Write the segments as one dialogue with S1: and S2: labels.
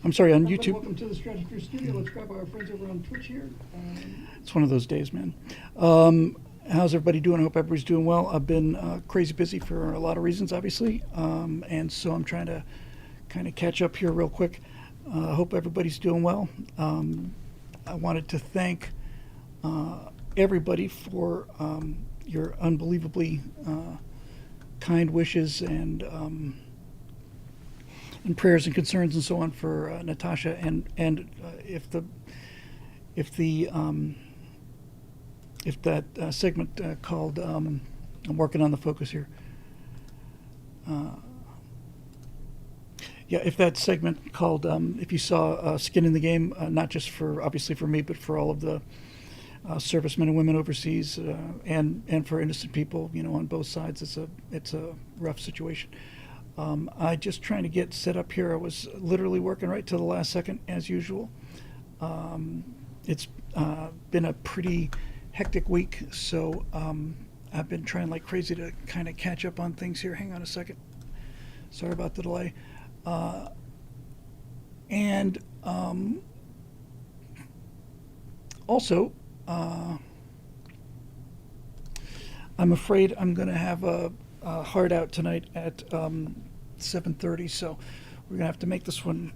S1: I'm sorry, on
S2: Everybody,
S1: YouTube.
S2: welcome to the Strategy Studio. Let's grab our friends over on Twitch here.
S1: It's one of those days, man. How's everybody doing? I hope everybody's doing well. I've been crazy busy for a lot of reasons, obviously, and so I'm trying to kind of catch up here real quick. I hope everybody's doing well. I wanted to thank everybody for your unbelievably kind wishes and prayers and concerns and so on for Natasha, and if that segment called I'm working on the focus here. Yeah, if that segment called if you saw skin in the game, not just for obviously for me, but for all of the servicemen and women overseas, and for innocent people, on both sides, it's a rough situation. I just trying to get set up here. I was literally working right till the last second, as usual. It's been a pretty hectic week, so I've been trying like crazy to kind of catch up on things here. Hang on a second. Sorry about the delay. And also, I'm afraid I'm going to have a hard out tonight at 7:30, so we're going to have to make this one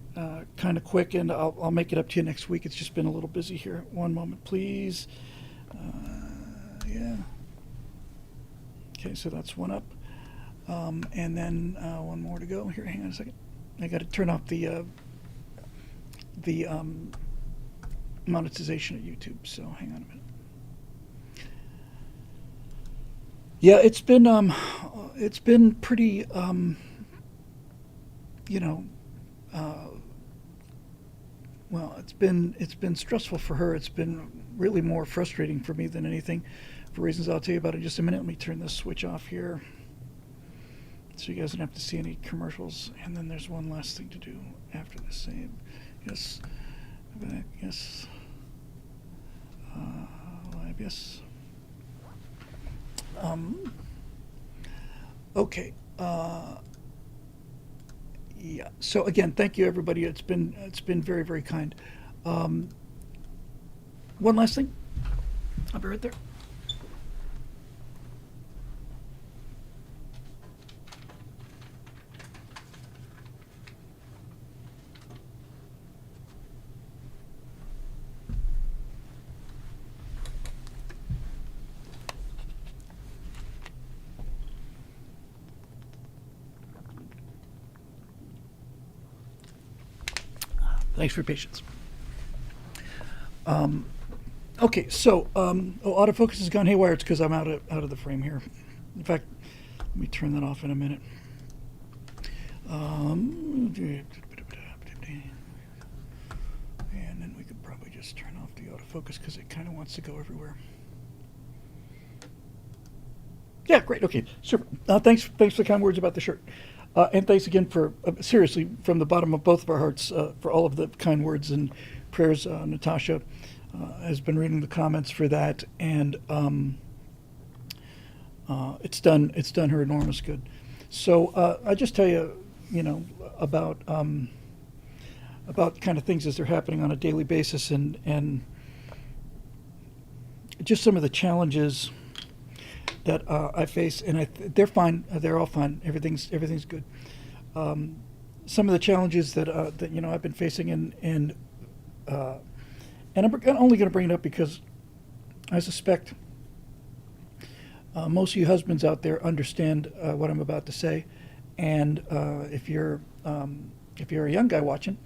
S1: kind of quick, and I'll make it up to you next week. It's just been a little busy here. One moment, please. Yeah. Okay, so that's one up. And then one more to go. Here, hang on a second. I got to turn off the monetization at YouTube, so hang on a minute. Yeah, it's been pretty, well, it's been stressful for her. It's been really more frustrating for me than anything, for reasons I'll tell you about in just a minute. Let me turn this switch off here, so you guys don't have to see any commercials. And then there's one last thing to do after this. Save, yes, back, yes, live, yes. Okay. Yeah. So again, thank you everybody. It's been very very kind. One last thing. I'll be right there. Thanks for your patience. Okay, so autofocus has gone haywire. It's because I'm out of the frame here. In fact, let me turn that off in a minute. And then we could probably just turn off the autofocus because it kind of wants to go everywhere. Yeah, great. Okay, super. Thanks for the kind words about the shirt. And thanks again for, seriously, from the bottom of both of our hearts, for all of the kind words and prayers. Natasha has been reading the comments for that, and it's done her enormous good. So I just tell you, about kind of things as they're happening on a daily basis, and just some of the challenges that I face, and they're fine. They're all fine. Everything's good. Some of the challenges that I've been facing, and I'm only going to bring it up because I suspect most of you husbands out there understand what I'm about to say, and if you're a young guy watching,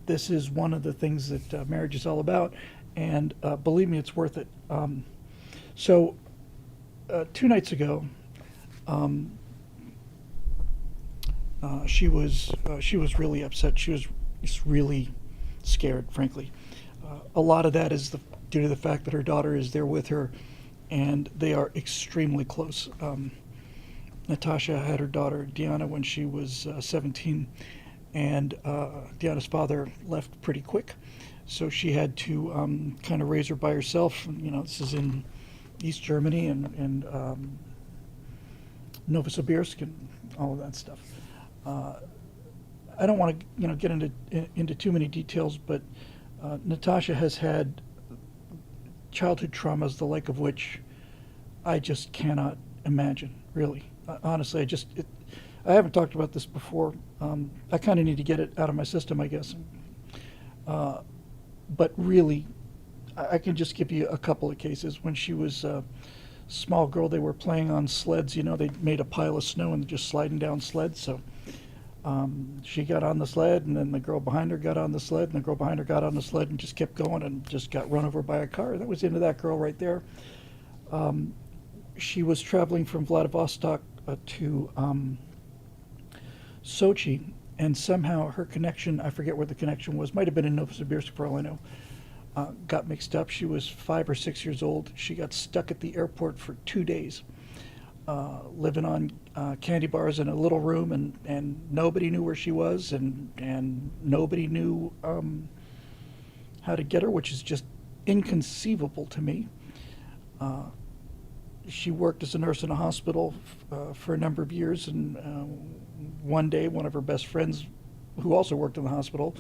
S1: this is one of the things that marriage is all about, and believe me, it's worth it. So 2 nights ago, she was really upset. She was just really scared, frankly. A lot of that is due to the fact that her daughter is there with her, and they are extremely close. Natasha had her daughter Diana when she was 17, and Diana's father left pretty quick, so she had to kind of raise her by herself. This is in East Germany and Novosibirsk and all of that stuff. I don't want to, get into too many details, but Natasha has had childhood traumas the like of which I just cannot imagine. Really, honestly, I haven't talked about this before. I kind of need to get it out of my system, I guess. But really, I can just give you a couple of cases. When she was a small girl, they were playing on sleds. They made a pile of snow and just sliding down sleds. So she got on the sled, and then the girl behind her got on the sled, and the girl behind her got on the sled and just kept going and just got run over by a car. That was the end of that girl right there. She was traveling from Vladivostok to Sochi, and somehow her connection, I forget where the connection was, might have been in Novosibirsk for all I know, got mixed up. She was 5 or 6 years old. She got stuck at the airport for 2 days, living on candy bars in a little room, and nobody knew where she was, and nobody knew how to get her, which is just inconceivable to me. She worked as a nurse in a hospital for a number of years, and one day one of her best friends, who also worked in the hospital,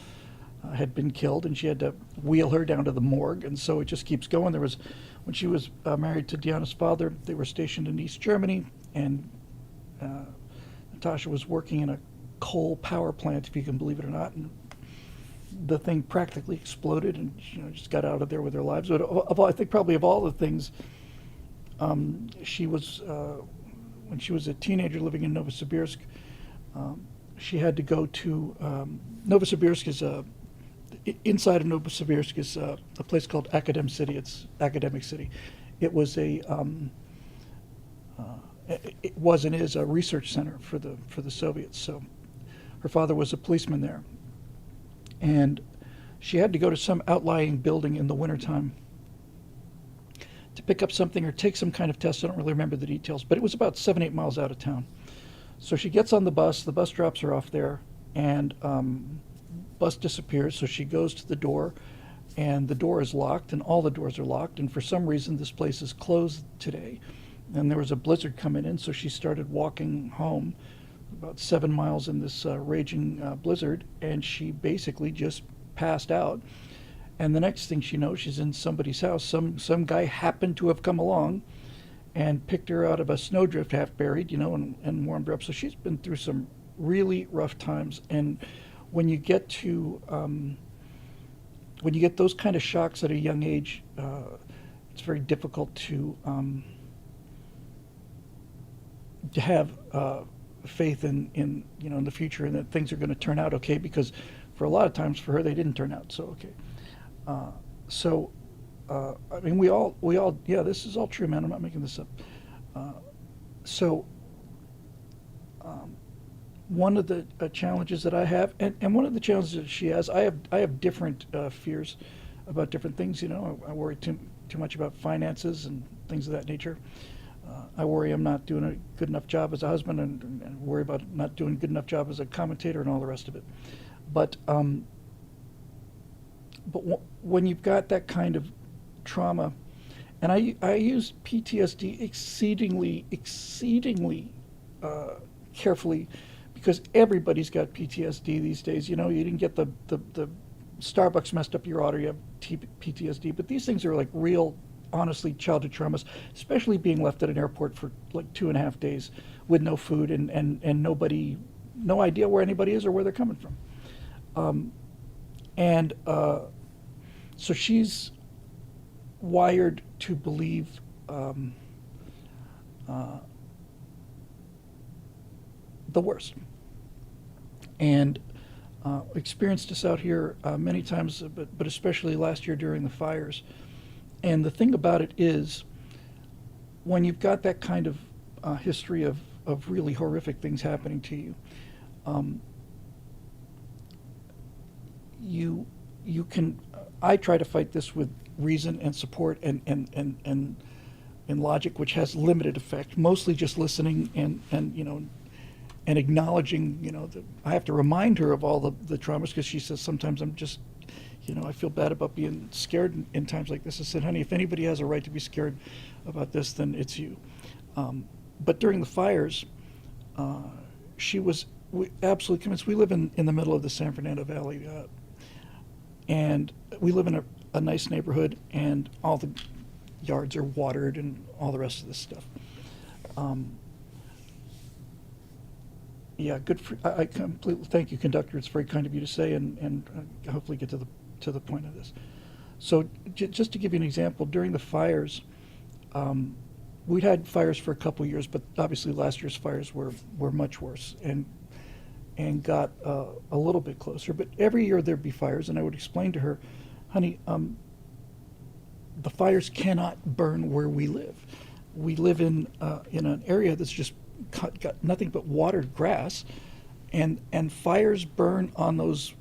S1: had been killed, and she had to wheel her down to the morgue, and so it just keeps going. When she was married to Diana's father, they were stationed in East Germany, and Natasha was working in a coal power plant, if you can believe it or not, and the thing practically exploded, and just got out of there with their lives. But I think probably of all the things, she was when she was a teenager living in Novosibirsk, she had to go to Novosibirsk is inside of Novosibirsk is a place called Academic City. It's Academic City. It was it was and is a research center for the Soviets. So her father was a policeman there, and she had to go to some outlying building in the wintertime to pick up something or take some kind of test. I don't really remember the details, but it was about 7-8 miles out of town. So she gets on the bus drops her off there, and bus disappears. So she goes to the door, and the door is locked, and all the doors are locked, and for some reason this place is closed today. And there was a blizzard coming in, so she started walking home about 7 miles in this raging blizzard, and she basically just passed out. And the next thing she knows, she's in somebody's house. Some guy happened to have come along and picked her out of a snowdrift, half buried, and warmed her up. So she's been through some really rough times. And when you get those kind of shocks at a young age, it's very difficult to have faith in the future, and that things are going to turn out okay, because for a lot of times for her they didn't turn out so okay. I mean, we all, yeah, this is all true, man. I'm not making this up. One of the challenges that I have, and one of the challenges that she has, I have different fears about different things. I worry too much about finances and things of that nature. I worry I'm not doing a good enough job as a husband, and worry about not doing a good enough job as a commentator and all the rest of it. But when you've got that kind of trauma, and I use PTSD exceedingly carefully, because everybody's got PTSD these days. You didn't get the Starbucks messed up your order, you have PTSD, but these things are like real, honestly, childhood traumas, especially being left at an airport for like 2.5 days with no food and no idea where anybody is or where they're coming from. So she's wired to believe the worst, and experienced this out here many times, but especially last year during the fires. And the thing about it is, when you've got that kind of history of really horrific things happening to you, you can. I try to fight this with reason and support and logic, which has limited effect. Mostly just listening and acknowledging. I have to remind her of all the traumas, because she says sometimes I'm just, I feel bad about being scared in times like this. I said, honey, if anybody has a right to be scared about this, then it's you. But during the fires, she was we absolutely convinced. We live in the middle of the San Fernando Valley, and we live in a nice neighborhood, and all the yards are watered and all the rest of this stuff. Yeah, good for, I completely, thank you, conductor. It's very kind of you to say, and hopefully get to the point of this. So just to give you an example, during the fires, we'd had fires for a couple of years, but obviously last year's fires were much worse and got a little bit closer. But every year there'd be fires, and I would explain to her, honey, the fires cannot burn where we live. We live in an area that's just got nothing but watered grass, and fires burn on those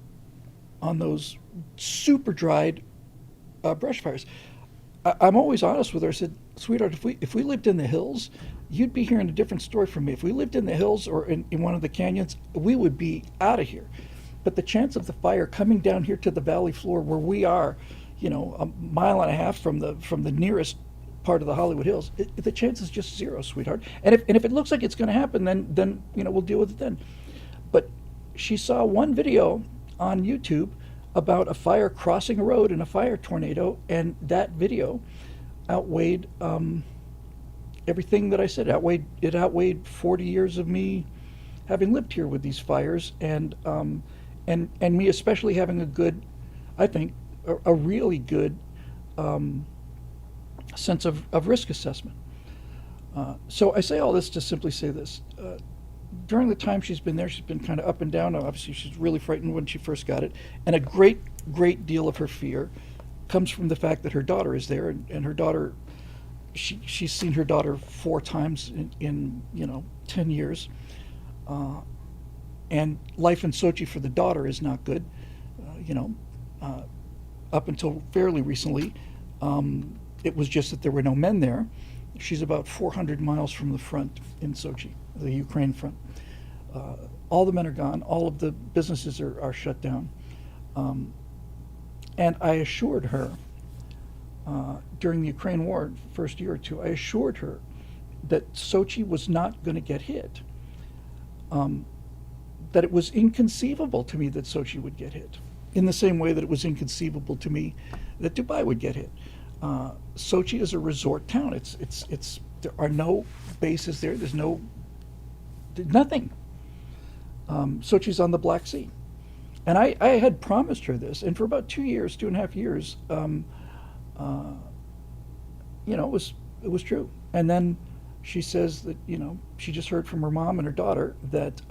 S1: super dried brush fires. I'm always honest with her. I said, sweetheart, if we lived in the hills, you'd be hearing a different story from me. If we lived in the hills or in one of the canyons, we would be out of here. But the chance of the fire coming down here to the valley floor where we are, a mile and a half from the nearest part of the Hollywood Hills, the chance is just zero, sweetheart. And if it looks like it's going to happen, then we'll deal with it then. But she saw one video on YouTube about a fire crossing a road in a fire tornado, and that video outweighed everything that I said. It outweighed 40 years of me having lived here with these fires, and me especially having a good, I think, a really good sense of risk assessment. So I say all this to simply say this. During the time she's been there, she's been kind of up and down. Obviously, she's really frightened when she first got it. And a great deal of her fear comes from the fact that her daughter is there. And her daughter, she's seen her daughter 4 times in 10 years. And life in Sochi for the daughter is not good. Up until fairly recently, it was just that there were no men there. She's about 400 miles from the front in Sochi, the Ukraine front. All the men are gone. All of the businesses are shut down. And I assured her, during the Ukraine war, first year or two, I assured her that Sochi was not going to get hit. That it was inconceivable to me that Sochi would get hit, in the same way that it was inconceivable to me that Dubai would get hit. Sochi is a resort town. It's there are no bases there. There's nothing. Sochi's on the Black Sea, and I had promised her this, and for about 2.5 years, it was true. And then she says that she just heard from her mom and her daughter that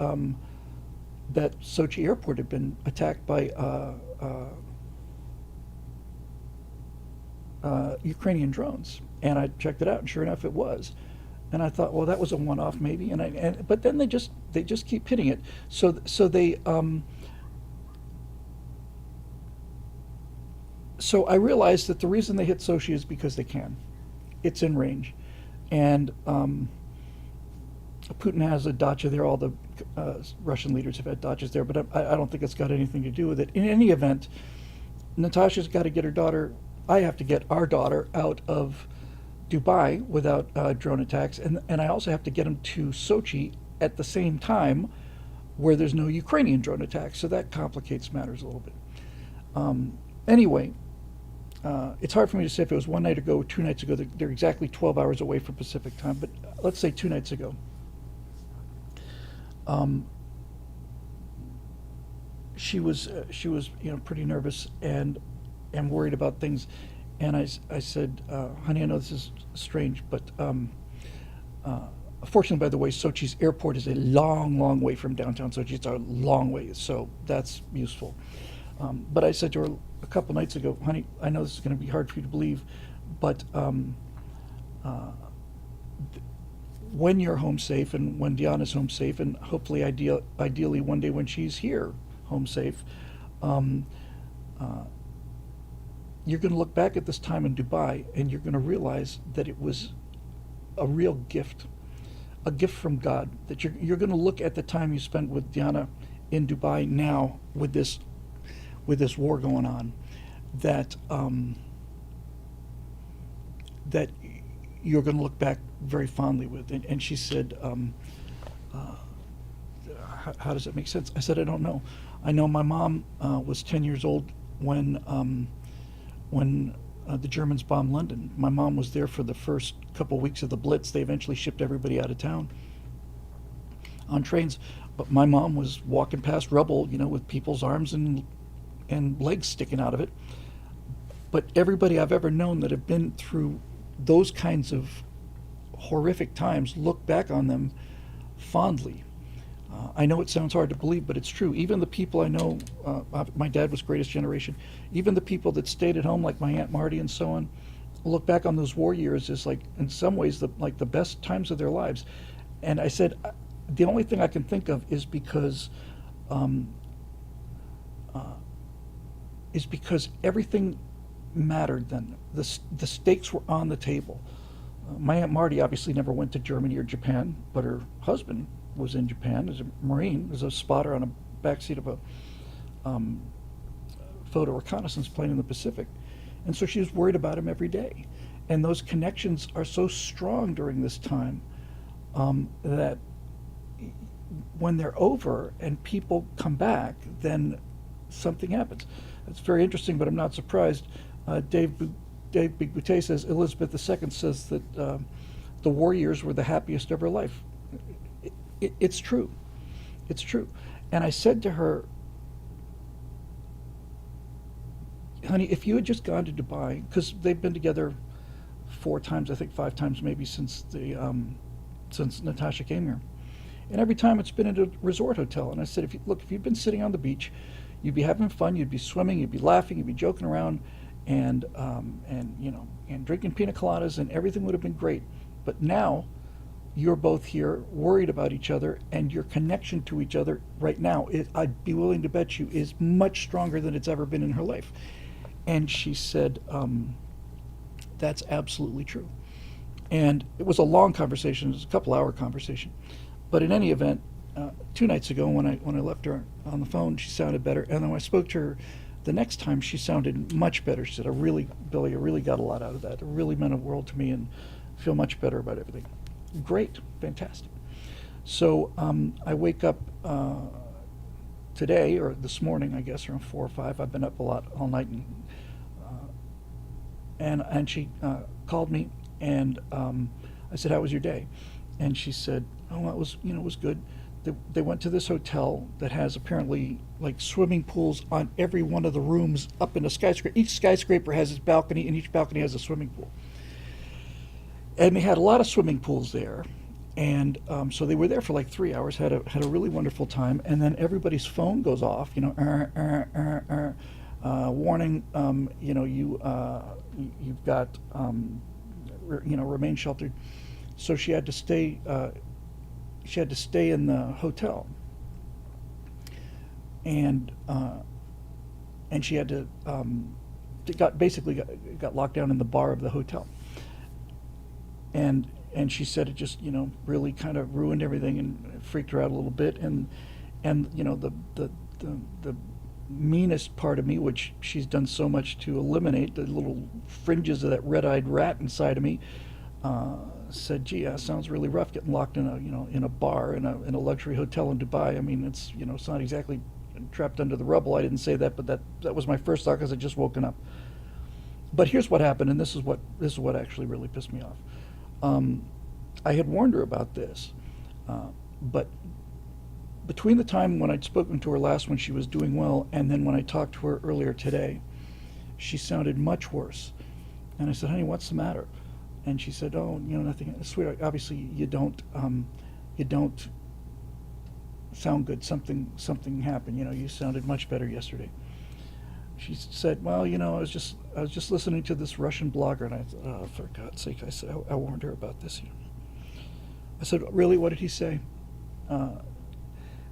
S1: that Sochi airport had been attacked by Ukrainian drones, and I checked it out, and sure enough, it was. And I thought, well, that was a one-off maybe, but then they just keep hitting it. So I realized that the reason they hit Sochi is because they can. It's in range, and Putin has a dacha there. All the Russian leaders have had dachas there, but I don't think it's got anything to do with it. In any event, Natasha's got to get her daughter. I have to get our daughter out of Dubai without drone attacks, and I also have to get them to Sochi at the same time, where there's no Ukrainian drone attacks. So that complicates matters a little bit. Anyway, it's hard for me to say if it was one night ago or 2 nights ago. They're exactly 12 hours away from Pacific time, but let's say 2 nights ago. She was pretty nervous and worried about things, and I said, honey, I know this is strange, but fortunately, by the way, Sochi's airport is a long way from downtown Sochi. It's a long way, so that's useful. But I said to her a couple nights ago, honey, I know this is going to be hard for you to believe, but when you're home safe and when Diana's home safe, and hopefully ideally one day when she's here home safe, you're going to look back at this time in Dubai and you're going to realize that it was a real gift, a gift from God, that you're going to look at the time you spent with Diana in Dubai now with this war going on, that that you're going to look back very fondly with. And she said, how does it make sense? I said, I don't know. I know my mom was 10 years old when the Germans bombed London. My mom was there for the first couple weeks of the Blitz. They eventually shipped everybody out of town on trains. But my mom was walking past rubble, with people's arms and legs sticking out of it. But everybody I've ever known that have been through those kinds of horrific times look back on them fondly. I know it sounds hard to believe, but it's true. Even the people I know, my dad was greatest generation, even the people that stayed at home, like my Aunt Marty and so on, look back on those war years as, like, in some ways, the best times of their lives. And I said, the only thing I can think of is because everything mattered then. The stakes were on the table. My Aunt Marty obviously never went to Germany or Japan, but her husband was in Japan as a Marine, as a spotter on a backseat of a photo reconnaissance plane in the Pacific. And so she was worried about him every day. And those connections are so strong during this time that when they're over and people come back, then something happens. It's very interesting, but I'm not surprised. Dave Big Boutte says Elizabeth II says that the war years were the happiest of her life. It's true. It's true. And I said to her, honey, if you had just gone to Dubai, because they've been together 4 times, I think 5 times maybe since Natasha came here. And every time it's been at a resort hotel. And I said, if you'd been sitting on the beach, you'd be having fun, you'd be swimming, you'd be laughing, you'd be joking around, and drinking pina coladas, and everything would have been great. But now you're both here worried about each other, and your connection to each other right now, I'd be willing to bet you, is much stronger than it's ever been in her life. And she said, that's absolutely true. And it was a long conversation. It was a couple-hour conversation. But in any event, 2 nights ago when I left her on the phone, she sounded better. And then when I spoke to her the next time, she sounded much better. She said, Billy, I really got a lot out of that. It really meant a world to me, and I feel much better about everything. Great, fantastic. So I wake up today, or this morning, I guess, around 4 or 5. I've been up a lot all night, and she called me, and I said, "How was your day?" And she said, "Oh, it was good." They went to this hotel that has apparently like swimming pools on every one of the rooms up in a skyscraper. Each skyscraper has its balcony, and each balcony has a swimming pool. And they had a lot of swimming pools there, and so they were there for like 3 hours. Had a really wonderful time, and then everybody's phone goes off. Warning. You've got remain sheltered. So she had to stay. She had to stay in the hotel, and she had to got locked down in the bar of the hotel. And she said it just really kind of ruined everything and freaked her out a little bit. And the meanest part of me, which she's done so much to eliminate, the little fringes of that red-eyed rat inside of me, said, "Gee, that sounds really rough, getting locked in a bar in a luxury hotel in Dubai. I mean, it's not exactly trapped under the rubble." I didn't say that, but that was my first thought because I'd just woken up. But here's what happened, and this is what actually really pissed me off. I had warned her about this, but between the time when I'd spoken to her last when she was doing well, and then when I talked to her earlier today, she sounded much worse. And I said, "Honey, what's the matter?" And she said, "Oh, nothing, sweetheart. Obviously, you don't sound good. Something happened. You sounded much better yesterday." She said, "Well, I was just listening to this Russian blogger," and I thought, "Oh, for God's sake!" I said, "I warned her about this." I said, "Really? What did he say?"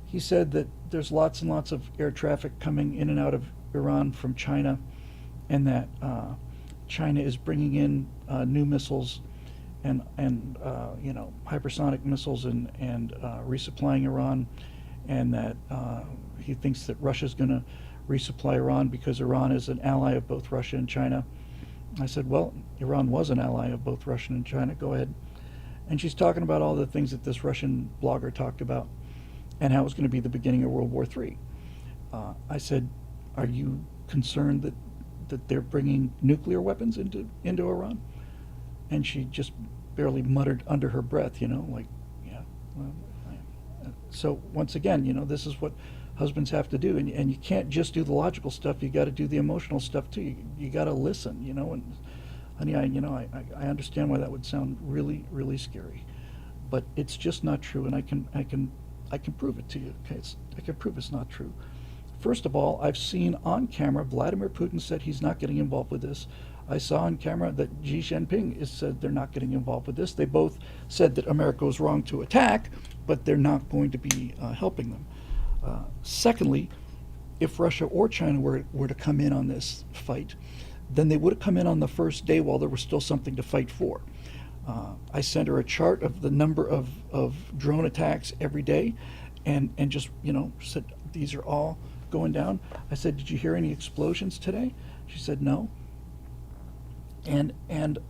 S1: He said that there's lots and lots of air traffic coming in and out of Iran from China, and that China is bringing in new missiles and hypersonic missiles and resupplying Iran, and that he thinks that Russia's going to resupply Iran because Iran is an ally of both Russia and China. I said, "Well, Iran was an ally of both Russia and China. Go ahead." And she's talking about all the things that this Russian blogger talked about. and how it was going to be the beginning of World War III. I said, are you concerned that they're bringing nuclear weapons into Iran? And she just barely muttered under her breath, like, yeah. Well, so once again, this is what husbands have to do, and you can't just do the logical stuff. You got to do the emotional stuff too. You got to listen, and honey, I understand why that would sound really, really scary, but it's just not true, and I can prove it to you. Okay, I can prove it's not true. First of all, I've seen on camera Vladimir Putin said he's not getting involved with this. I saw on camera that Xi Jinping has said they're not getting involved with this. They both said that America was wrong to attack, but they're not going to be helping them. Secondly, if Russia or China were to come in on this fight, then they would have come in on the first day while there was still something to fight for. I sent her a chart of the number of drone attacks every day, and just said these are all going down. I said, did you hear any explosions today? She said no. And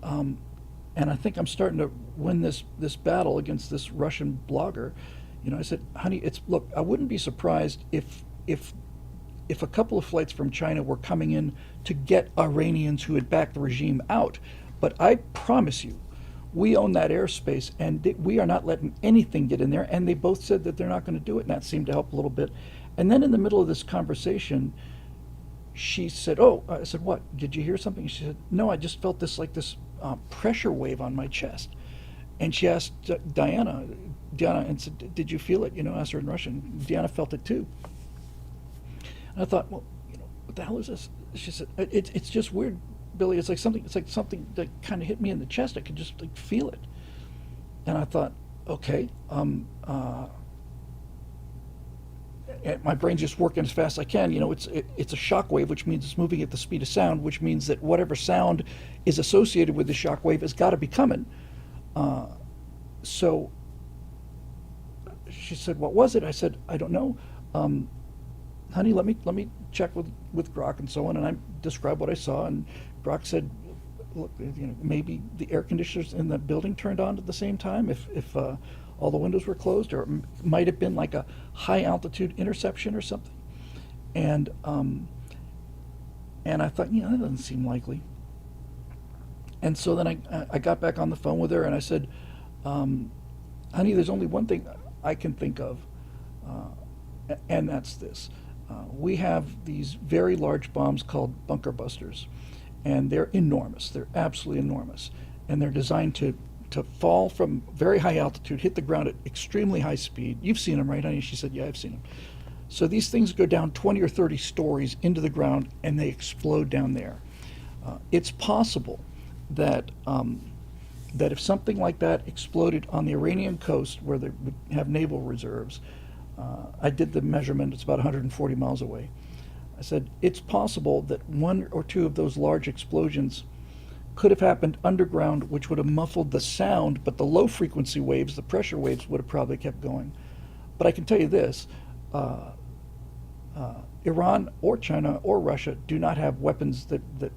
S1: I think I'm starting to win this battle against this Russian blogger. I said, honey, look, I wouldn't be surprised if a couple of flights from China were coming in to get Iranians who had backed the regime out. But I promise you, we own that airspace, and we are not letting anything get in there. And they both said that they're not going to do it, and that seemed to help a little bit. And then in the middle of this conversation, she said, oh, I said, what? Did you hear something? She said, no, I just felt this pressure wave on my chest. And she asked Diana, and said, did you feel it? Asked her in Russian. Diana felt it too. And I thought, well, what the hell is this? She said, it's just weird, Billy. It's like something that kind of hit me in the chest. I could just feel it. And I thought, okay, my brain's just working as fast as I can. It's a shock wave, which means it's moving at the speed of sound, which means that whatever sound is associated with the shock wave has got to be coming. So she said, what was it? I said, I don't know. Honey, let me check with Grok and so on. And I described what I saw, and Grok said, look, maybe the air conditioners in the building turned on at the same time if all the windows were closed, or it might have been like a high altitude interception or something. And I thought, that doesn't seem likely. And so then I got back on the phone with her, and I said, honey, there's only one thing I can think of, and that's this. We have these very large bombs called bunker busters, and they're enormous. They're absolutely enormous. And they're designed to fall from very high altitude, hit the ground at extremely high speed. You've seen them, right, honey? She said, yeah, I've seen them. So these things go down 20 or 30 stories into the ground, and they explode down there. It's possible that if something like that exploded on the Iranian coast, where they would have naval reserves, I did the measurement, it's about 140 miles away. I said, it's possible that one or two of those large explosions could have happened underground, which would have muffled the sound, but the low frequency waves, the pressure waves, would have probably kept going. But I can tell you this, Iran or China or Russia do not have weapons that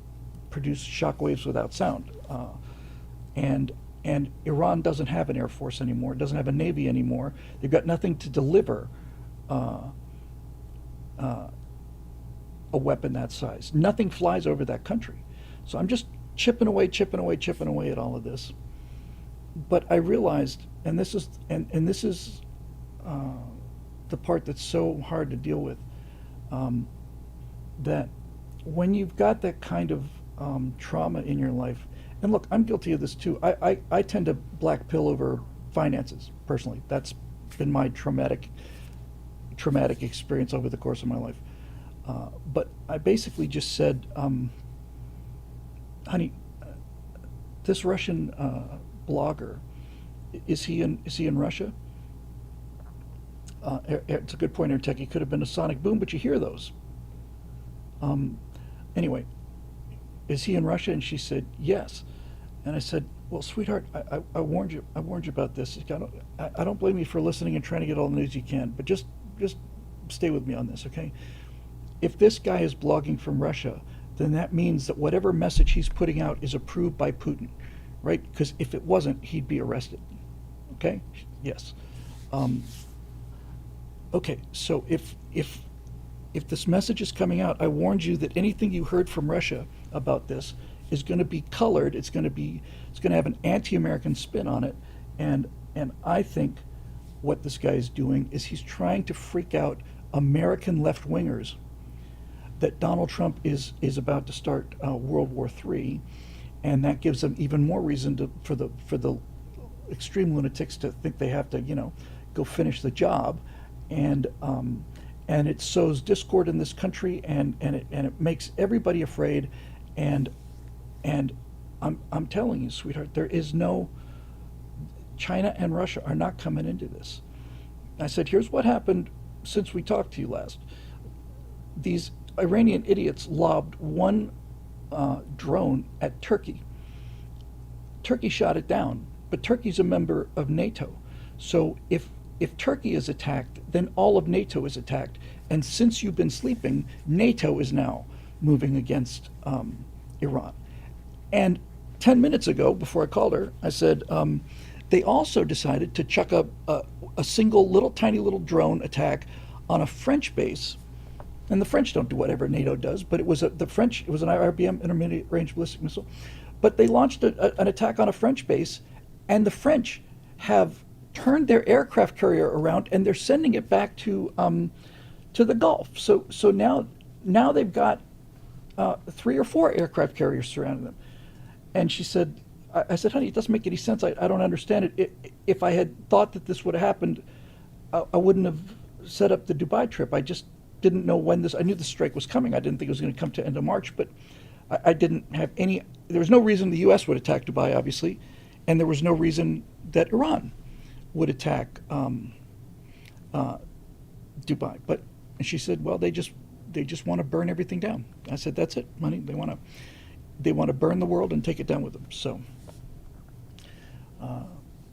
S1: produce shock waves without sound. And Iran doesn't have an air force anymore, doesn't have a navy anymore. They've got nothing to deliver a weapon that size. Nothing flies over that country. So I'm just chipping away at all of this. But I realized, and this is the part that's so hard to deal with, that when you've got that kind of trauma in your life, and look, I'm guilty of this too. I tend to black pill over finances, personally. That's been my traumatic experience over the course of my life. But I basically just said, honey, this Russian blogger, is he in Russia? It's a good point, Tech. He could have been a sonic boom, but you hear those. Anyway, is he in Russia? And she said, yes. And I said, well, sweetheart, I warned you about this. I don't blame you for listening and trying to get all the news you can, but just stay with me on this, okay? If this guy is blogging from Russia, then that means that whatever message he's putting out is approved by Putin, right? Because if it wasn't, he'd be arrested, okay? Yes. Okay, so if this message is coming out, I warned you that anything you heard from Russia about this is going to be colored. It's going to have an anti-American spin on it, and I think what this guy is doing is he's trying to freak out American left-wingers that Donald Trump is about to start World War III, and that gives them even more reason for the extreme lunatics to think they have to go finish the job, and it sows discord in this country, and it makes everybody afraid, and I'm telling you, sweetheart, there is no China and Russia are not coming into this. I said, here's what happened since we talked to you last. These Iranian idiots lobbed one drone at Turkey. Turkey shot it down, but Turkey's a member of NATO. So if Turkey is attacked, then all of NATO is attacked. And since you've been sleeping, NATO is now moving against Iran. And 10 minutes ago, before I called her, I said, they also decided to chuck up a single little tiny little drone attack on a French base. And the French don't do whatever NATO does, but it was an IRBM, intermediate range ballistic missile. But they launched an attack on a French base, and the French have turned their aircraft carrier around, and they're sending it back to the Gulf. So now they've got 3 or 4 aircraft carriers surrounding them. And she said, I said, honey, it doesn't make any sense. I don't understand it. If I had thought that this would have happened, I wouldn't have set up the Dubai trip. I just didn't know when I knew the strike was coming. I didn't think it was going to come to end of March, but I didn't have there was no reason the U.S. would attack Dubai, obviously, and there was no reason that Iran would attack Dubai. But and she said, well, they just want to burn everything down. I said, that's it, honey. They want to burn the world and take it down with them. So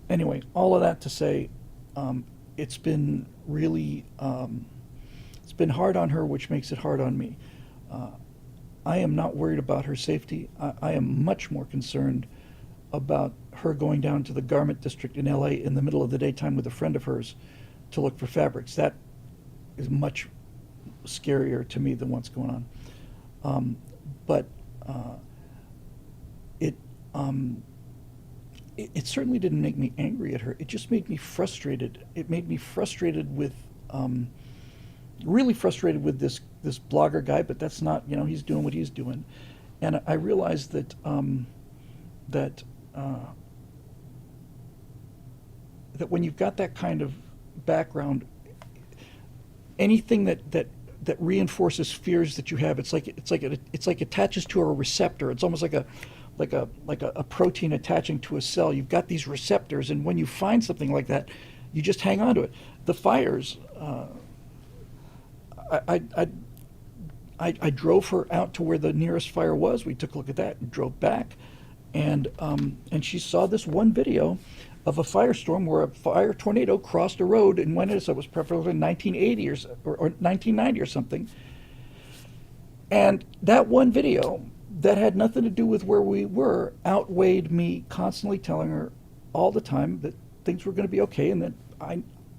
S1: anyway, all of that to say, it's been really it's been hard on her, which makes it hard on me. I am not worried about her safety. I am much more concerned about her going down to the garment district in LA in the middle of the daytime with a friend of hers to look for fabrics. That is much scarier to me than what's going on. But it certainly didn't make me angry at her. It just made me frustrated. It made me frustrated with, really frustrated with this blogger guy. But that's not, he's doing what he's doing, and I realized that that when you've got that kind of background, anything that reinforces fears that you have, it's like attaches to a receptor. It's almost like a protein attaching to a cell. You've got these receptors, and when you find something like that, you just hang on to it. The fires, I drove her out to where the nearest fire was. We took a look at that and drove back, and she saw this one video of a firestorm where a fire tornado crossed a road, and when it was probably 1980 or 1990 or something. And that one video that had nothing to do with where we were outweighed me constantly telling her all the time that things were going to be okay, and that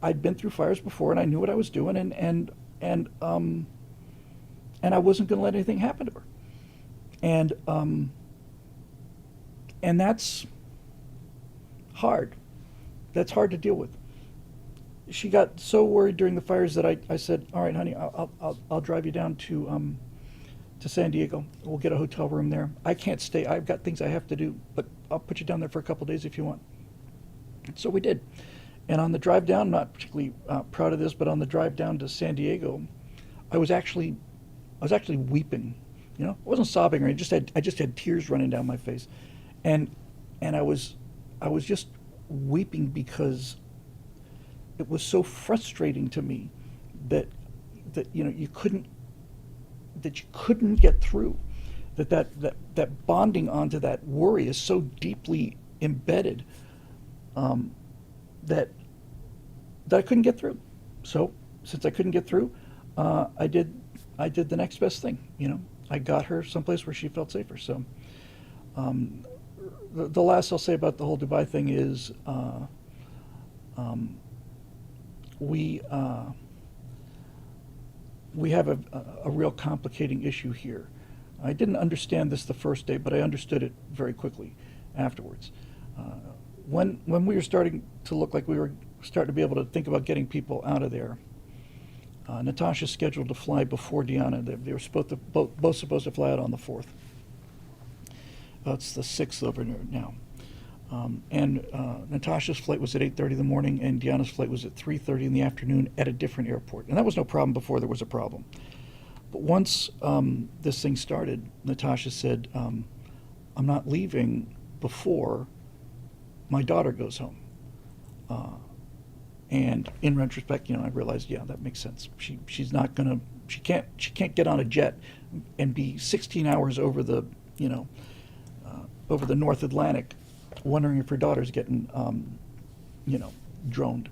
S1: I'd been through fires before and I knew what I was doing, and I wasn't going to let anything happen to her. And that's hard. That's hard to deal with. She got so worried during the fires that I said, all right, honey, I'll drive you down to San Diego. We'll get a hotel room there. I can't stay. I've got things I have to do, but I'll put you down there for a couple of days if you want. So we did. And on the drive down, not particularly proud of this, but on the drive down to San Diego, I was actually weeping. I wasn't sobbing, or I just had tears running down my face, and I was just weeping because it was so frustrating to me that you couldn't get through, that bonding onto that worry is so deeply embedded, that I couldn't get through. So since I couldn't get through, I did the next best thing. I got her someplace where she felt safer. So the last I'll say about the whole Dubai thing is we we have a real complicating issue here. I didn't understand this the first day, but I understood it very quickly afterwards. When we were starting to look like we were starting to be able to think about getting people out of there, Natasha's scheduled to fly before Deanna. They were both supposed to fly out on the 4th. It's the 6th over there now. And Natasha's flight was at 8:30 in the morning, and Deanna's flight was at 3:30 in the afternoon at a different airport. And that was no problem before there was a problem. But once this thing started, Natasha said, I'm not leaving before my daughter goes home. And in retrospect, I realized, yeah, that makes sense. She's not gonna, she can't get on a jet and be 16 hours over the, over the North Atlantic, wondering if her daughter's getting, droned.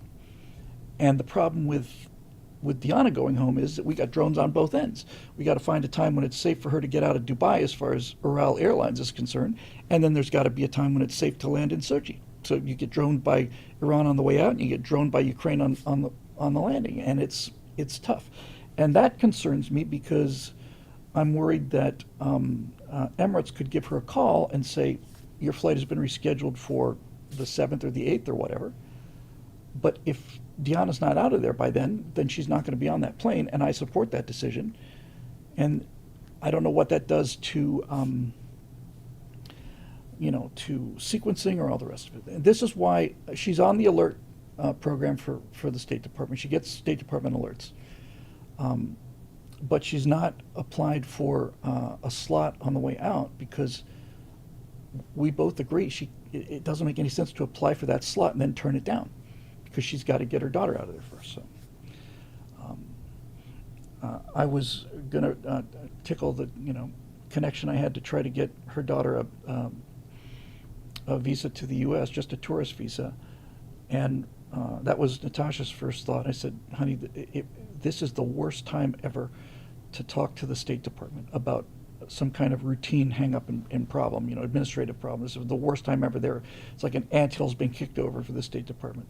S1: And the problem with Deanna going home is that we got drones on both ends. We got to find a time when it's safe for her to get out of Dubai as far as Ural Airlines is concerned, and then there's got to be a time when it's safe to land in Sochi. So you get droned by Iran on the way out, and you get droned by Ukraine on the landing, and it's tough. And that concerns me because I'm worried that Emirates could give her a call and say, your flight has been rescheduled for the 7th or the 8th or whatever. But if Deanna's not out of there by then she's not going to be on that plane, and I support that decision. And I don't know what that does to, to sequencing or all the rest of it. And this is why she's on the alert program for the State Department. She gets State Department alerts. But she's not applied for a slot on the way out because we both agree it doesn't make any sense to apply for that slot and then turn it down, because she's got to get her daughter out of there first. So I was going to tickle the connection I had to try to get her daughter a visa to the U.S., just a tourist visa, and that was Natasha's first thought. I said, honey, this is the worst time ever to talk to the State Department about some kind of routine hang-up and problem, administrative problem. This is the worst time ever. It's like an anthill's being kicked over for the State Department.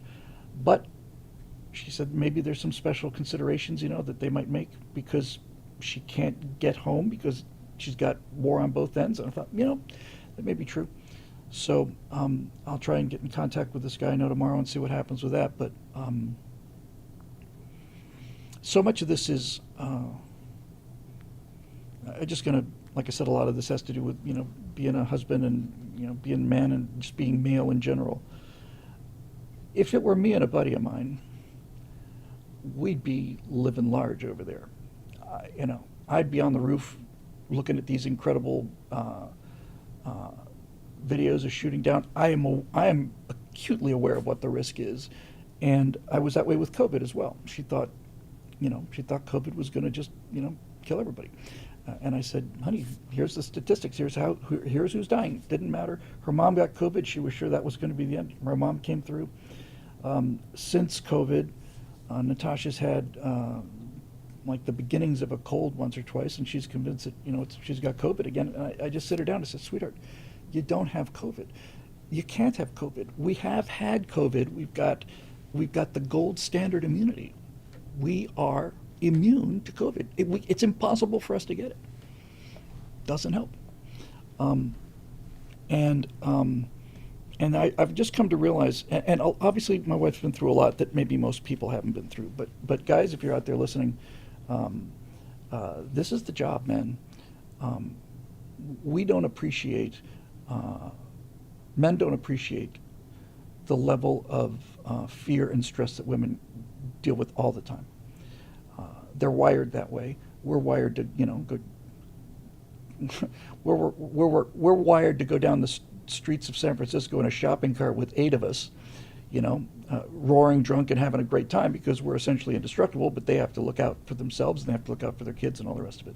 S1: But she said maybe there's some special considerations, that they might make because she can't get home because she's got war on both ends. And I thought, that may be true. So I'll try and get in contact with this guy I know tomorrow and see what happens with that. But so much of this is like I said, a lot of this has to do with, being a husband and, being a man and just being male in general. If it were me and a buddy of mine, we'd be living large over there. I'd be on the roof looking at these incredible videos of shooting down. I am acutely aware of what the risk is, and I was that way with COVID as well. She thought COVID was going to just, kill everybody. And I said, honey, here's the statistics. Here's who's dying. Didn't matter. Her mom got COVID. She was sure that was going to be the end. Her mom came through. Since COVID, Natasha's had like the beginnings of a cold once or twice, and she's convinced that she's got COVID again. And I just sit her down and said, sweetheart, you don't have COVID. You can't have COVID. We have had COVID. We've got the gold standard immunity. We are immune to COVID. It's impossible for us to get it. Doesn't help. And I've just come to realize, and obviously my wife's been through a lot that maybe most people haven't been through. But guys, if you're out there listening, this is the job, man. We don't appreciate, men don't appreciate the level of fear and stress that women deal with all the time. They're wired that way. We're wired to, go. we're wired to go down the streets of San Francisco in a shopping cart with 8 of us, roaring drunk and having a great time because we're essentially indestructible. But they have to look out for themselves and they have to look out for their kids and all the rest of it.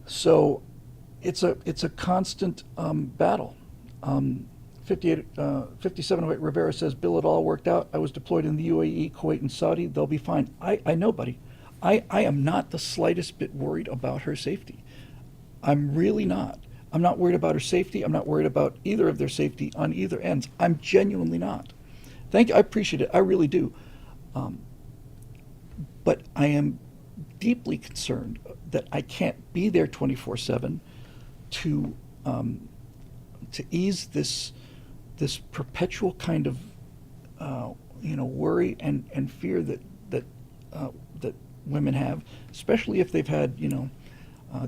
S1: So, it's a constant battle. 5708 Rivera says, Bill, it all worked out. I was deployed in the UAE, Kuwait, and Saudi. They'll be fine. I know, buddy. I am not the slightest bit worried about her safety. I'm really not. I'm not worried about her safety. I'm not worried about either of their safety on either ends. I'm genuinely not. Thank you. I appreciate it. I really do. But I am deeply concerned that I can't be there 24/7 to ease this perpetual kind of worry and fear that women have, especially if they've had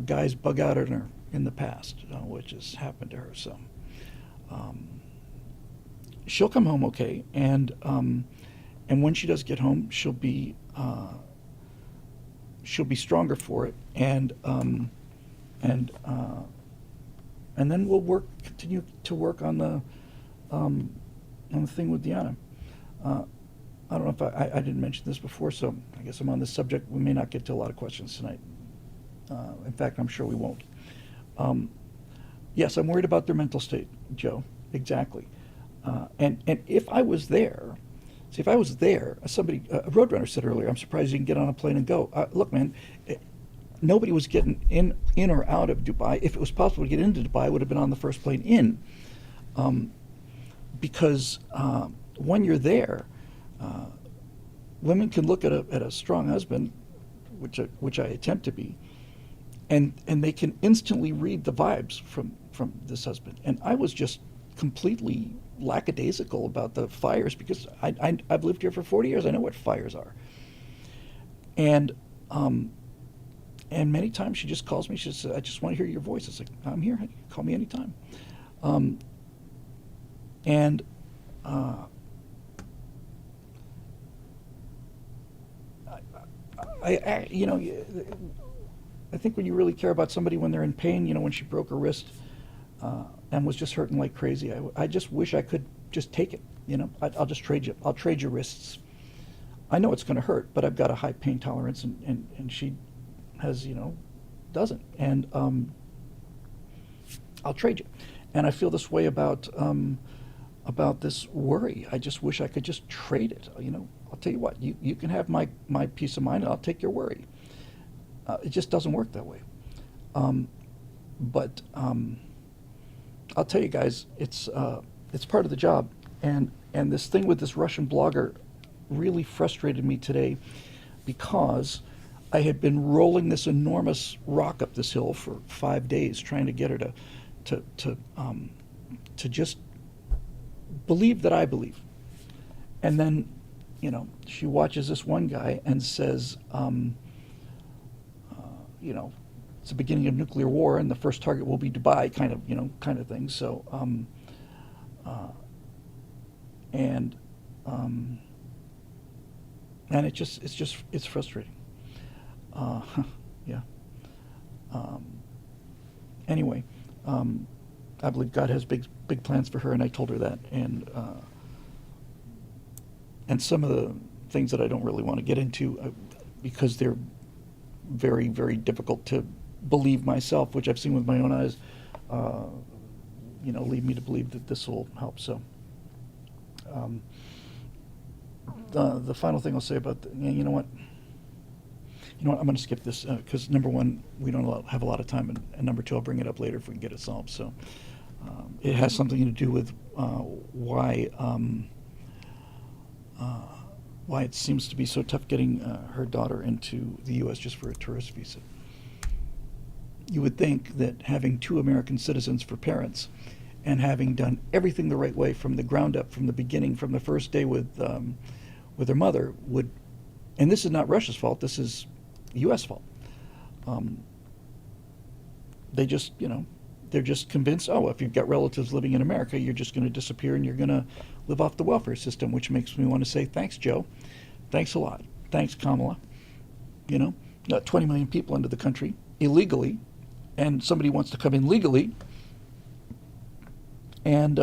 S1: guys bug out on her in the past, which has happened to her. So she'll come home okay, and when she does get home, she'll be stronger for it, and then we'll continue to work on the thing with Deanna. I don't know if I didn't mention this before, so I guess I'm on this subject. We may not get to a lot of questions tonight. In fact, I'm sure we won't. Yes, I'm worried about their mental state, Joe. Exactly. And if I was there, somebody, a Roadrunner said earlier, I'm surprised you can get on a plane and go. Look, man, nobody was getting in or out of Dubai. If it was possible to get into Dubai, I would have been on the first plane in. Because when you're there, women can look at a strong husband, which I attempt to be, and they can instantly read the vibes from this husband. And I was just completely lackadaisical about the fires because I've lived here for 40 years. I know what fires are. And many times she just calls me. She says, "I just want to hear your voice." It's like, "I'm here. Call me anytime." I think when you really care about somebody when they're in pain, when she broke her wrist and was just hurting like crazy, I just wish I could just take it. I'll just trade you. I'll trade your wrists. I know it's going to hurt, but I've got a high pain tolerance, and she has, doesn't. And I'll trade you. And I feel this way about this worry. I just wish I could just trade it. I'll tell you what, you can have my peace of mind, and I'll take your worry. It just doesn't work that way. But I'll tell you guys, it's part of the job. And this thing with this Russian blogger really frustrated me today because I had been rolling this enormous rock up this hill for 5 days, trying to get her to just believe that I believe. And then, she watches this one guy and says, it's the beginning of nuclear war and the first target will be Dubai, kind of thing. So, and it's frustrating. Yeah. Anyway, I believe God has big plans for her, and I told her that, and some of the things that I don't really want to get into because they're very, very difficult to believe myself, which I've seen with my own eyes, lead me to believe that this will help. So, the final thing I'll say about you know what, I'm going to skip this because number one, we don't have a lot of time, and number two, I'll bring it up later if we can get it solved. So, it has something to do with why it seems to be so tough getting her daughter into the U.S. just for a tourist visa. You would think that having 2 American citizens for parents and having done everything the right way from the ground up, from the beginning, from the first day with her mother would, and this is not Russia's fault, this is U.S. fault. They just, they're just convinced, if you've got relatives living in America, you're just going to disappear and you're going to live off the welfare system, which makes me want to say, thanks, Joe. Thanks a lot. Thanks, Kamala. 20 million people into the country illegally, and somebody wants to come in legally, and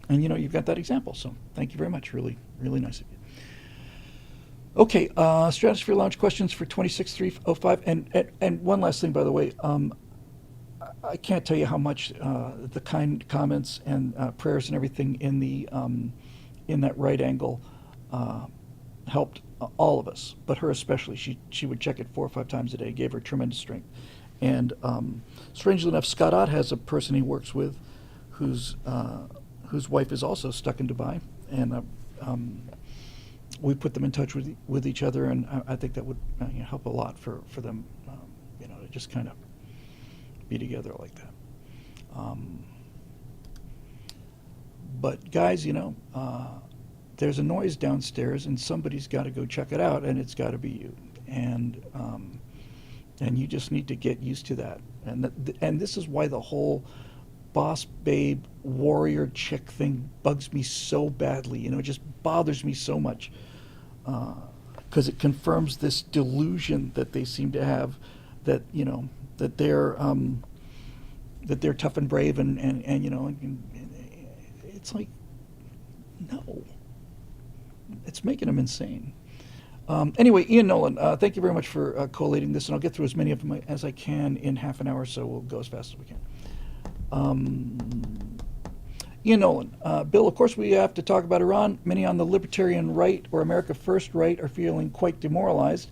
S1: you've got that example. So thank you very much. Really, really nice of you. Okay, Stratosphere Lounge questions for 26305. And one last thing, by the way, I can't tell you how much the kind comments and prayers and everything in that right angle helped all of us, but her especially. She would check it 4 or 5 times a day. Gave her tremendous strength. And strangely enough, Scott Ott has a person he works with whose wife is also stuck in Dubai, and we put them in touch with each other, and I think that would help a lot for them, to just kind of be together like that. But guys, there's a noise downstairs, and somebody's got to go check it out, and it's got to be you. And you just need to get used to that. And this is why the whole boss babe warrior chick thing bugs me so badly. It just bothers me so much, because it confirms this delusion that they seem to have, that that they're tough and brave, and it's like, no, it's making them insane. Anyway, Ian Nolan, thank you very much for collating this, and I'll get through as many of them as I can in half an hour, so we'll go as fast as we can. Ian Nolan, Bill, of course we have to talk about Iran. Many on the libertarian right or America First right are feeling quite demoralized.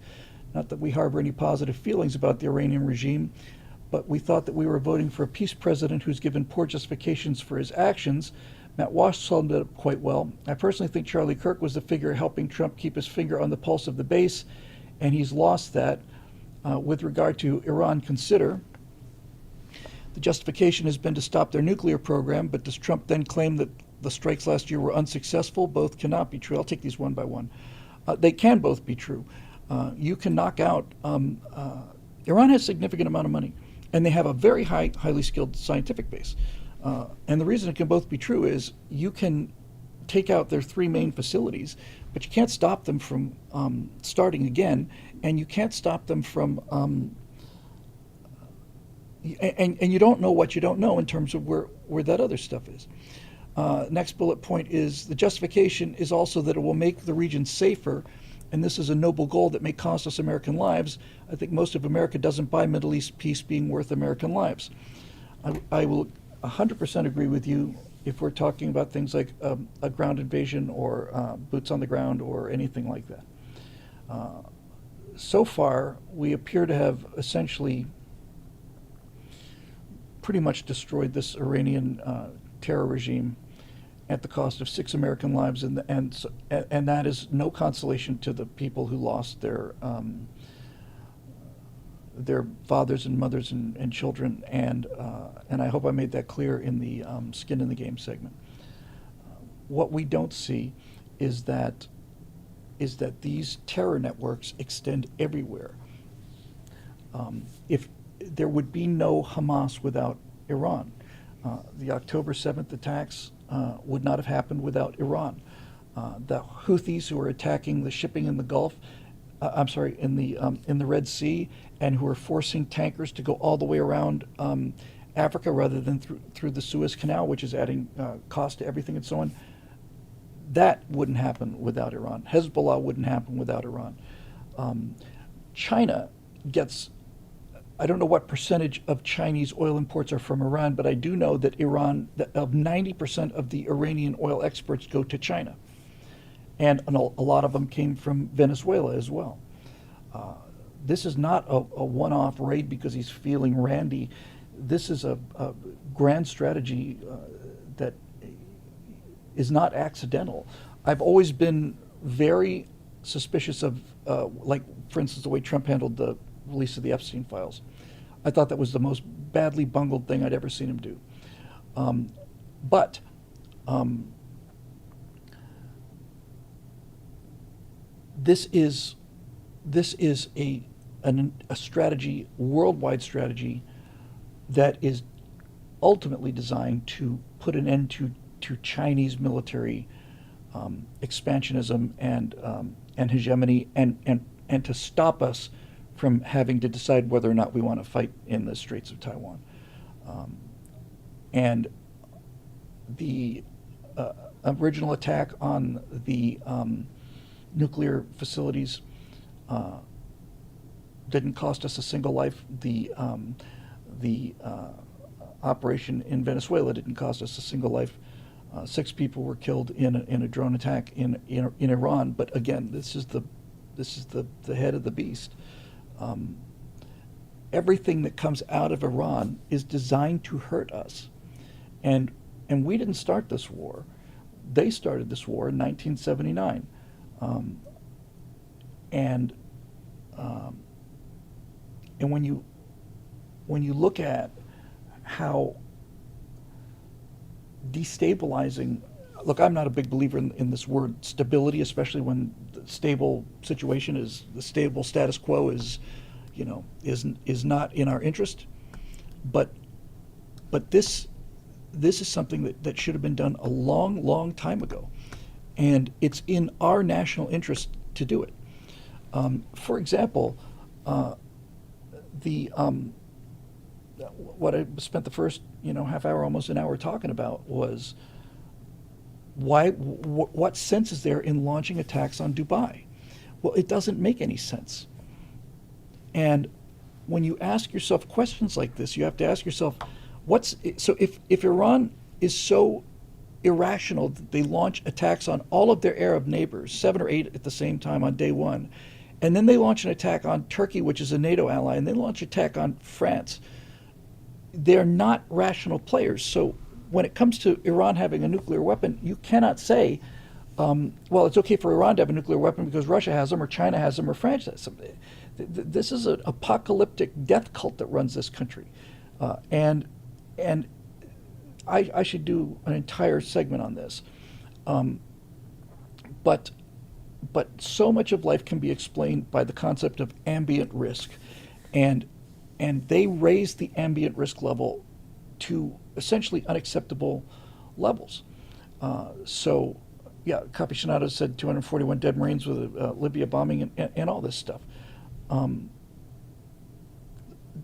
S1: Not that we harbor any positive feelings about the Iranian regime, but we thought that we were voting for a peace president who's given poor justifications for his actions. Matt Walsh summed it up quite well. I personally think Charlie Kirk was the figure helping Trump keep his finger on the pulse of the base, and he's lost that. With regard to Iran, consider the justification has been to stop their nuclear program, but does Trump then claim that the strikes last year were unsuccessful? Both cannot be true. I'll take these one by one. They can both be true. You can knock out, Iran has a significant amount of money, and they have a very highly skilled scientific base. And the reason it can both be true is you can take out their three main facilities, but you can't stop them from starting again, and you can't stop them from, and you don't know what you don't know in terms of where that other stuff is. Next bullet point is the justification is also that it will make the region safer, and this is a noble goal that may cost us American lives. I think most of America doesn't buy Middle East peace being worth American lives. I will 100% agree with you if we're talking about things like a ground invasion or boots on the ground or anything like that. So far, we appear to have essentially pretty much destroyed this Iranian terror regime at the cost of 6 American lives, and that is no consolation to the people who lost their fathers and mothers and children, and I hope I made that clear in the skin in the game segment. What we don't see is that these terror networks extend everywhere. If there would be no Hamas without Iran, the October 7th attacks would not have happened without Iran. The Houthis who are attacking the shipping in the Gulf, in the Red Sea, and who are forcing tankers to go all the way around Africa rather than through the Suez Canal, which is adding cost to everything and so on. That wouldn't happen without Iran. Hezbollah wouldn't happen without Iran. China gets, I don't know what percentage of Chinese oil imports are from Iran, but I do know that of 90% of the Iranian oil exports go to China. And a lot of them came from Venezuela as well. This is not a one-off raid because he's feeling randy. This is a grand strategy that is not accidental. I've always been very suspicious of, like, for instance, the way Trump handled the release of the Epstein files. I thought that was the most badly bungled thing I'd ever seen him do. But this is a strategy, worldwide strategy, that is ultimately designed to put an end to Chinese military expansionism and hegemony, and to stop us from having to decide whether or not we want to fight in the Straits of Taiwan. And the original attack on the nuclear facilities didn't cost us a single life. The operation in Venezuela didn't cost us a single life. 6 people were killed in a drone attack in Iran. But again, this is the head of the beast. Everything that comes out of Iran is designed to hurt us, and we didn't start this war. They started this war in 1979. Um, and um, and when you look at how destabilizing, look, I'm not a big believer in this word stability, especially when the stable situation is the stable status quo is, is not in our interest. But this is something that should have been done a long, long time ago, and it's in our national interest to do it. For example, the what I spent the first half hour, almost an hour talking about was what sense is there in launching attacks on Dubai? Well, it doesn't make any sense. And when you ask yourself questions like this, you have to ask yourself, if Iran is so irrational that they launch attacks on all of their Arab neighbors, 7 or 8 at the same time on day one, and then they launch an attack on Turkey, which is a NATO ally, and they launch an attack on France, they're not rational players. So when it comes to Iran having a nuclear weapon, you cannot say, well, it's okay for Iran to have a nuclear weapon because Russia has them, or China has them, or France has them. This is an apocalyptic death cult that runs this country, and I should do an entire segment on this. But so much of life can be explained by the concept of ambient risk, and they raise the ambient risk level to essentially unacceptable levels. So, yeah, Copy Shinato said 241 dead Marines with Libya bombing and all this stuff.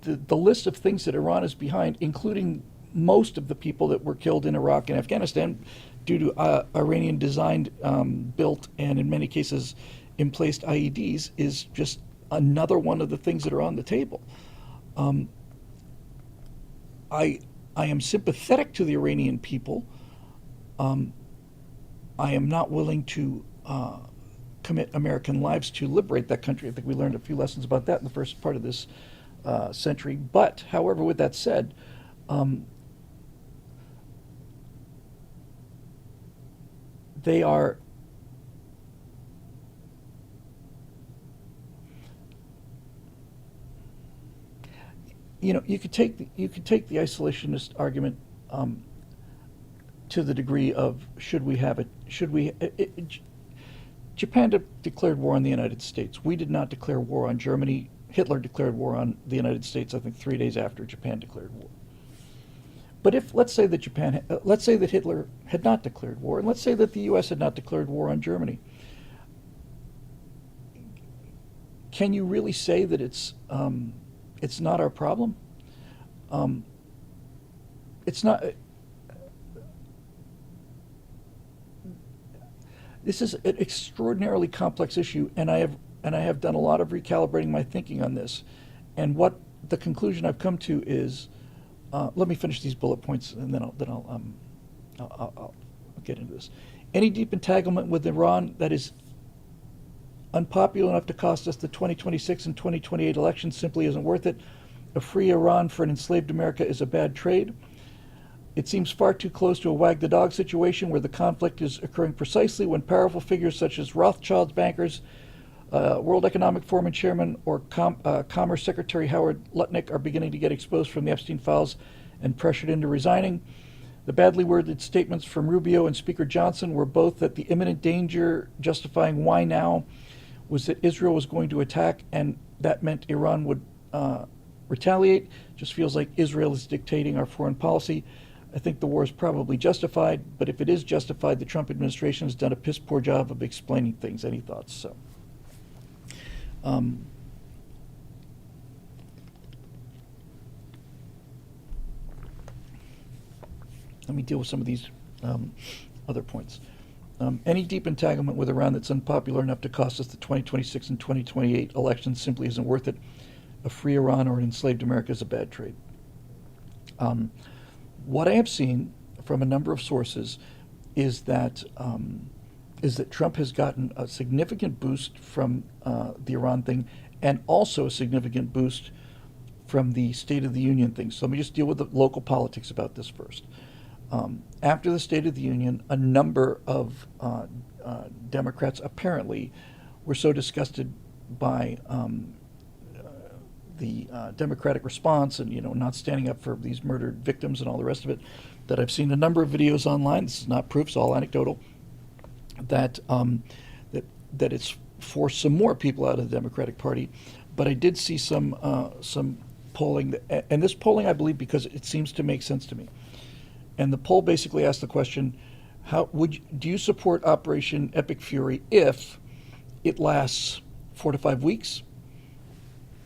S1: The list of things that Iran is behind, including most of the people that were killed in Iraq and Afghanistan due to Iranian designed, built, and in many cases emplaced IEDs, is just another one of the things that are on the table. I am sympathetic to the Iranian people. I am not willing to commit American lives to liberate that country. I think we learned a few lessons about that in the first part of this century. But, however, with that said, they are you could take the isolationist argument to the degree of should we have it? Japan declared war on the United States. We did not declare war on Germany. Hitler declared war on the United States, I think, 3 days after Japan declared war. But if let's say that let's say that Hitler had not declared war, and let's say that the U.S. had not declared war on Germany, can you really say that it's not our problem? It's not. This is an extraordinarily complex issue, and I have done a lot of recalibrating my thinking on this. And what the conclusion I've come to is, let me finish these bullet points, and then I'll get into this. Any deep entanglement with Iran that is unpopular enough to cost us the 2026 and 2028 elections simply isn't worth it. A free Iran for an enslaved America is a bad trade. It seems far too close to a wag the dog situation where the conflict is occurring precisely when powerful figures such as Rothschild's bankers, World Economic Forum chairman, or Commerce Secretary Howard Lutnick are beginning to get exposed from the Epstein files and pressured into resigning. The badly worded statements from Rubio and Speaker Johnson were both that the imminent danger justifying why now was that Israel was going to attack, and that meant Iran would retaliate. Just feels like Israel is dictating our foreign policy. I think the war is probably justified, but if it is justified, the Trump administration has done a piss poor job of explaining things. Any thoughts? So, let me deal with some of these other points. Any deep entanglement with Iran that's unpopular enough to cost us the 2026 and 2028 elections simply isn't worth it. A free Iran or an enslaved America is a bad trade. What I have seen from a number of sources is that Trump has gotten a significant boost from the Iran thing, and also a significant boost from the State of the Union thing. So let me just deal with the local politics about this first. After the State of the Union, a number of Democrats apparently were so disgusted by the Democratic response and not standing up for these murdered victims and all the rest of it, that I've seen a number of videos online. This is not proof; it's all anecdotal. That that it's forced some more people out of the Democratic Party, but I did see some polling, and this polling I believe because it seems to make sense to me. And the poll basically asked the question: do you support Operation Epic Fury if it lasts 4 to 5 weeks?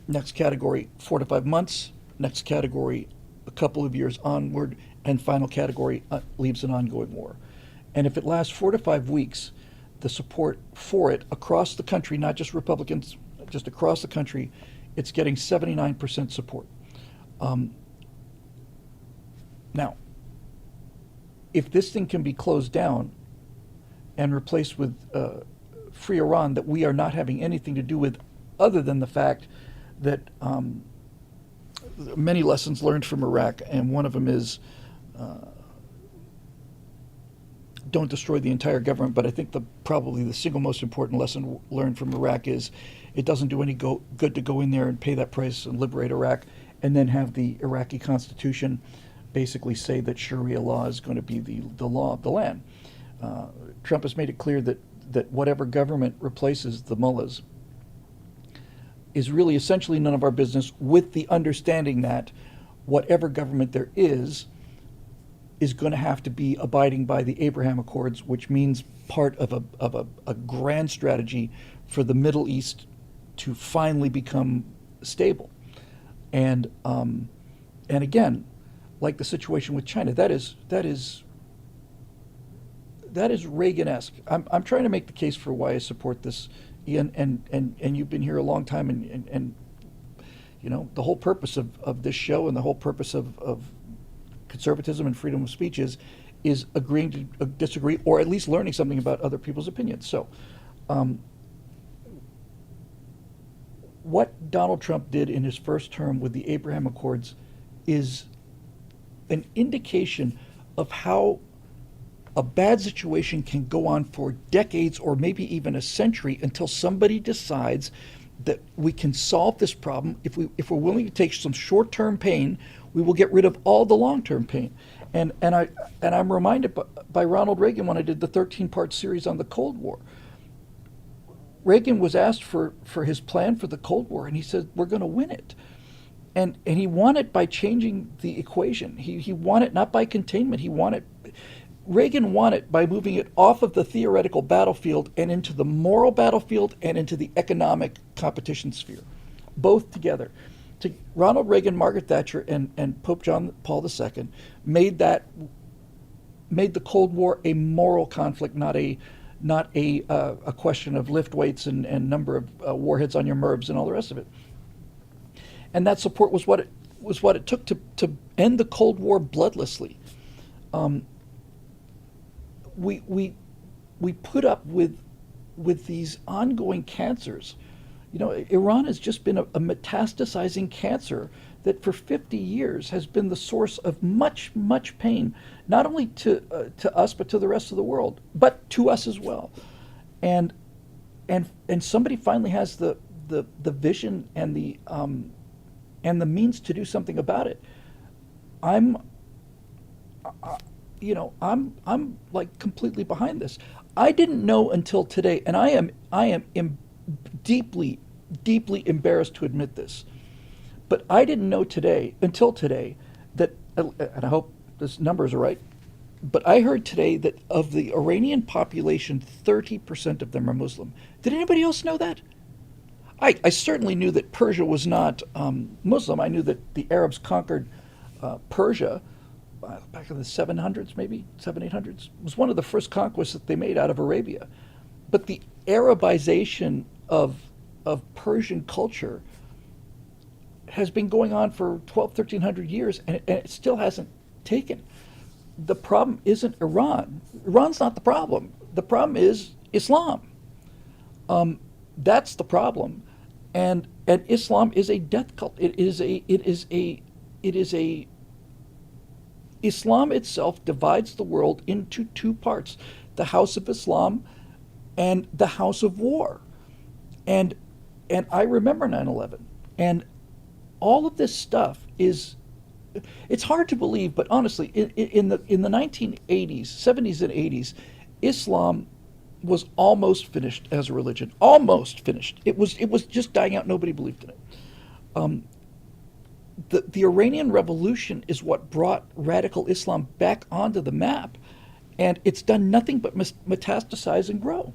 S1: Next category, 4 to 5 months. Next category, a couple of years onward. And final category, leaves an ongoing war. And if it lasts 4 to 5 weeks, the support for it across the country, not just Republicans, just across the country, it's getting 79% support. Now, if this thing can be closed down and replaced with free Iran that we are not having anything to do with, other than the fact that many lessons learned from Iraq, and one of them is don't destroy the entire government. But I think probably the single most important lesson learned from Iraq is it doesn't do any good to go in there and pay that price and liberate Iraq, and then have the Iraqi constitution basically say that Sharia law is going to be the law of the land. Trump has made it clear that whatever government replaces the mullahs is really essentially none of our business, with the understanding that whatever government there is going to have to be abiding by the Abraham Accords, which means part of a grand strategy for the Middle East to finally become stable. And again, like the situation with China, that is Reagan-esque. I'm trying to make the case for why I support this, Ian, and you've been here a long time, and the whole purpose of this show and the whole purpose of conservatism and freedom of speech is agreeing to disagree, or at least learning something about other people's opinions. So what Donald Trump did in his first term with the Abraham Accords is an indication of how a bad situation can go on for decades or maybe even a century until somebody decides that we can solve this problem. If we're willing to take some short-term pain, we will get rid of all the long-term pain. And I'm reminded by Ronald Reagan when I did the 13-part series on the Cold War. Reagan was asked for his plan for the Cold War, and he said, we're going to win it. And he won it by changing the equation. He won it not by containment. Reagan won it by moving it off of the theoretical battlefield and into the moral battlefield and into the economic competition sphere, both together. Ronald Reagan, Margaret Thatcher, and Pope John Paul II made the Cold War a moral conflict, not a question of lift weights and number of warheads on your MIRVs and all the rest of it. And that support was what it took to end the Cold War bloodlessly. We put up with these ongoing cancers. Iran has just been a metastasizing cancer that for 50 years has been the source of much, much pain, not only to us but to the rest of the world, but to us as well. And somebody finally has the vision and the means to do something about it. I'm like completely behind this. I didn't know until today, and I am deeply, deeply embarrassed to admit this, but I didn't know until today that, and I hope this numbers are right, but I heard today that of the Iranian population, 30% of them are Muslim. Did anybody else know that? I certainly knew that Persia was not Muslim. I knew that the Arabs conquered Persia back in the 700s, maybe 800s. It was one of the first conquests that they made out of Arabia. But the Arabization of Persian culture has been going on for 1300 years, and it still hasn't taken. The problem isn't Iran. Iran's not the problem. The problem is Islam. That's the problem, and Islam is a death cult. Islam itself divides the world into two parts: the House of Islam and the House of War. And I remember 9/11. And all of this stuff is, it's hard to believe, but honestly, in the 1980s, 70s and 80s, Islam was almost finished as a religion. Almost finished. It was just dying out. Nobody believed in it. The Iranian Revolution is what brought radical Islam back onto the map, and it's done nothing but metastasize and grow.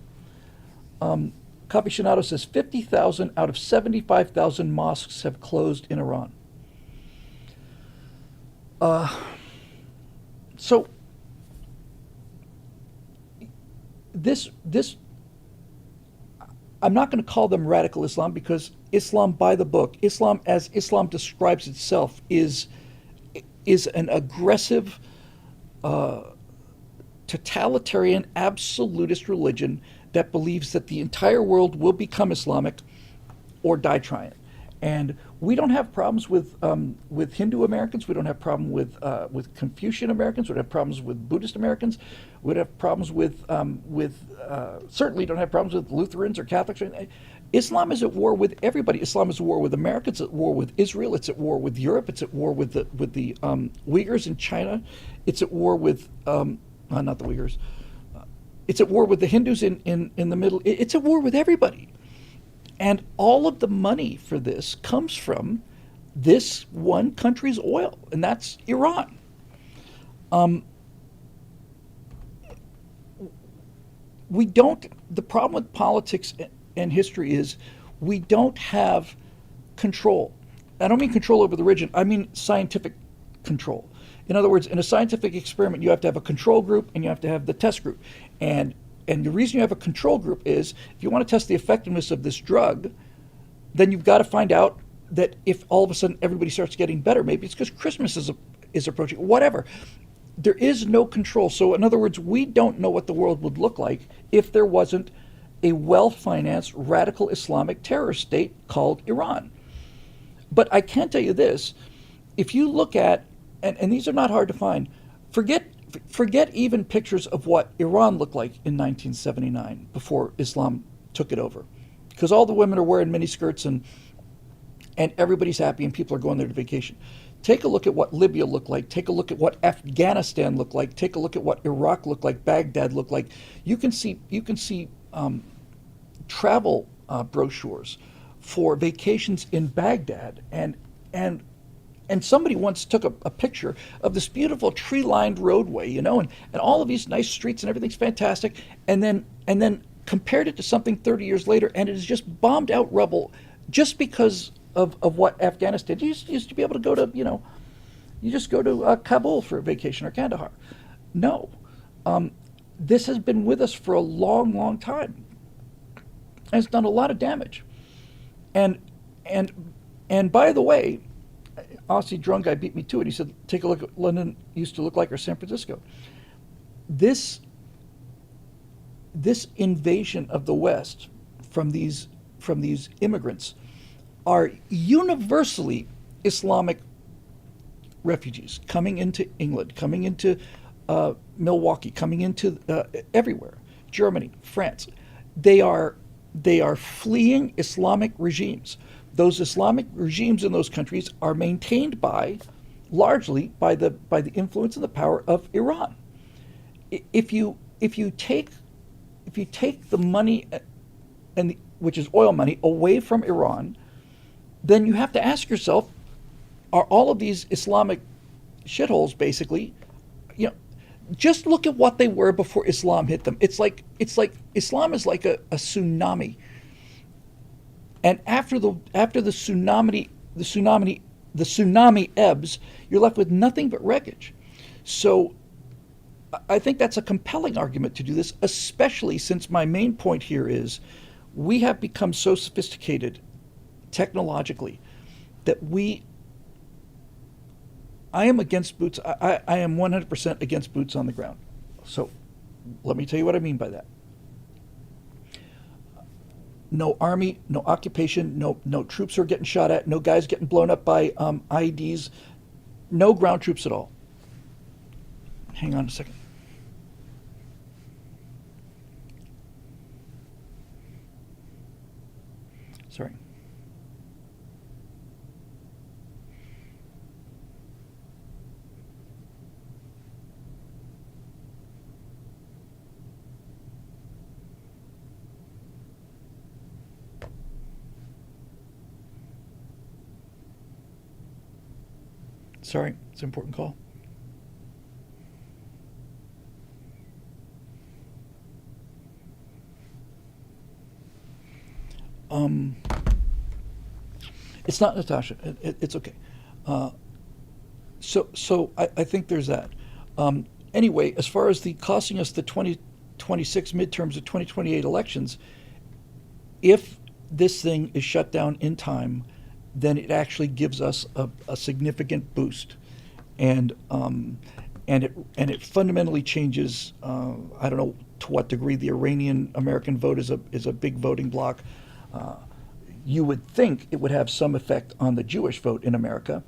S1: Capicionato says 50,000 out of 75,000 mosques have closed in Iran. So this I'm not going to call them radical Islam, because Islam by the book, Islam as Islam describes itself, is an aggressive, totalitarian, absolutist religion that believes that the entire world will become Islamic or die trying. And we don't have problems with Hindu Americans. We don't have problem with Confucian Americans. We don't have problems with Buddhist Americans. We don't have problems with certainly don't have problems with Lutherans or Catholics. Islam is at war with everybody. Islam is at war with America. It's at war with Israel. It's at war with Europe. It's at war with the Uyghurs in China. It's at war with not the Uyghurs. It's at war with the Hindus in the Middle. It's at war with everybody. And all of the money for this comes from this one country's oil, and that's Iran. The problem with politics and history is we don't have control. I don't mean control over the region, I mean scientific control. In other words, in a scientific experiment, you have to have a control group and you have to have the test group. And the reason you have a control group is if you want to test the effectiveness of this drug, then you've got to find out that if all of a sudden everybody starts getting better, maybe it's because Christmas is approaching, whatever. There is no control. So in other words, we don't know what the world would look like if there wasn't a well-financed radical Islamic terrorist state called Iran. But I can tell you this, if you look at, and these are not hard to find, forget even pictures of what Iran looked like in 1979 before Islam took it over, because all the women are wearing miniskirts and everybody's happy and people are going there to vacation. Take a look at what Libya looked like. Take a look at what Afghanistan looked like. Take a look at what Iraq looked like, Baghdad looked like. You can see travel brochures for vacations in Baghdad, and somebody once took a picture of this beautiful tree-lined roadway, and all of these nice streets and everything's fantastic, and then compared it to something 30 years later, and it is just bombed out rubble, just because of what Afghanistan. You used to be able to go to, you just go to Kabul for a vacation or Kandahar. No, this has been with us for a long, long time, and it's done a lot of damage. And by the way, Aussie drone guy beat me to it. He said, take a look at what London used to look like, or San Francisco. This invasion of the West from these immigrants are universally Islamic refugees coming into England, coming into Milwaukee, coming into everywhere, Germany, France. They are fleeing Islamic regimes. Those Islamic regimes in those countries are maintained largely by the influence and the power of Iran. If you take the money which is oil money away from Iran, then you have to ask yourself, are all of these Islamic shitholes basically, just look at what they were before Islam hit them. It's like Islam is like a tsunami. And after the tsunami ebbs, you're left with nothing but wreckage. So I think that's a compelling argument to do this, especially since my main point here is we have become so sophisticated technologically that I am against boots. I am 100% against boots on the ground. So let me tell you what I mean by that. No army, no occupation, no troops are getting shot at, no guys getting blown up by IEDs, no ground troops at all. Hang on a second. Sorry, it's an important call. Um, it's not Natasha. It's okay. Uh, so I think there's that. Anyway, as far as the costing us the 2026 midterms, the 2028 elections, if this thing is shut down in time, then it actually gives us a significant boost, and it fundamentally changes. I don't know to what degree the Iranian American vote is a big voting bloc. Uh, you would think it would have some effect on the Jewish vote in America.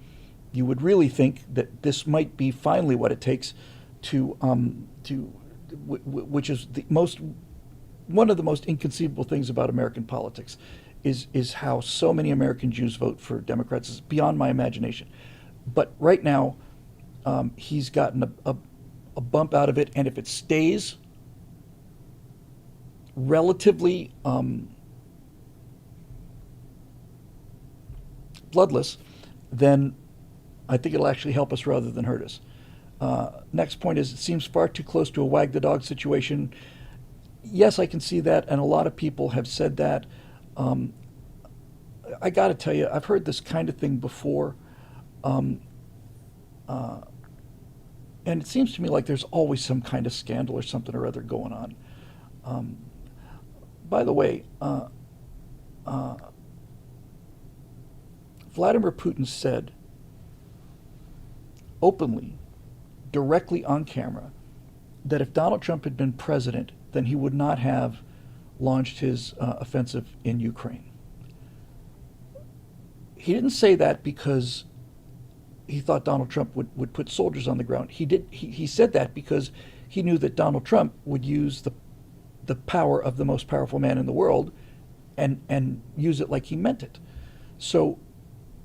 S1: You would really think that this might be finally what it takes which is the most one of the most inconceivable things about American politics is how so many American Jews vote for Democrats. It's beyond my imagination. But right now, he's gotten a bump out of it, and if it stays relatively bloodless, then I think it'll actually help us rather than hurt us. Next point is, it seems far too close to a wag the dog situation. Yes, I can see that, and a lot of people have said that. I got to tell you, I've heard this kind of thing before, um, and it seems to me like there's always some kind of scandal or something or other going on. Um, by the way, uh, Vladimir Putin said openly, directly on camera, that if Donald Trump had been president, then he would not have launched his offensive in Ukraine. He didn't say that because he thought Donald Trump would put soldiers on the ground. He said that because he knew that Donald Trump would use the power of the most powerful man in the world and use it like he meant it. So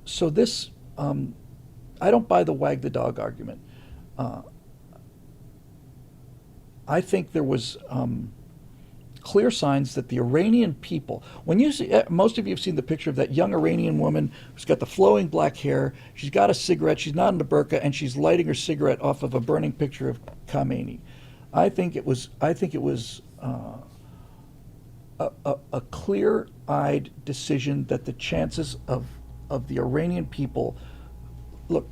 S1: this I don't buy the wag the dog argument. Uh, I think there was clear signs that the Iranian people, when you see, most of you have seen the picture of that young Iranian woman who's got the flowing black hair, she's got a cigarette, she's not in a burqa, and she's lighting her cigarette off of a burning picture of Khamenei. I think it was a clear-eyed decision that the chances of the Iranian people, look,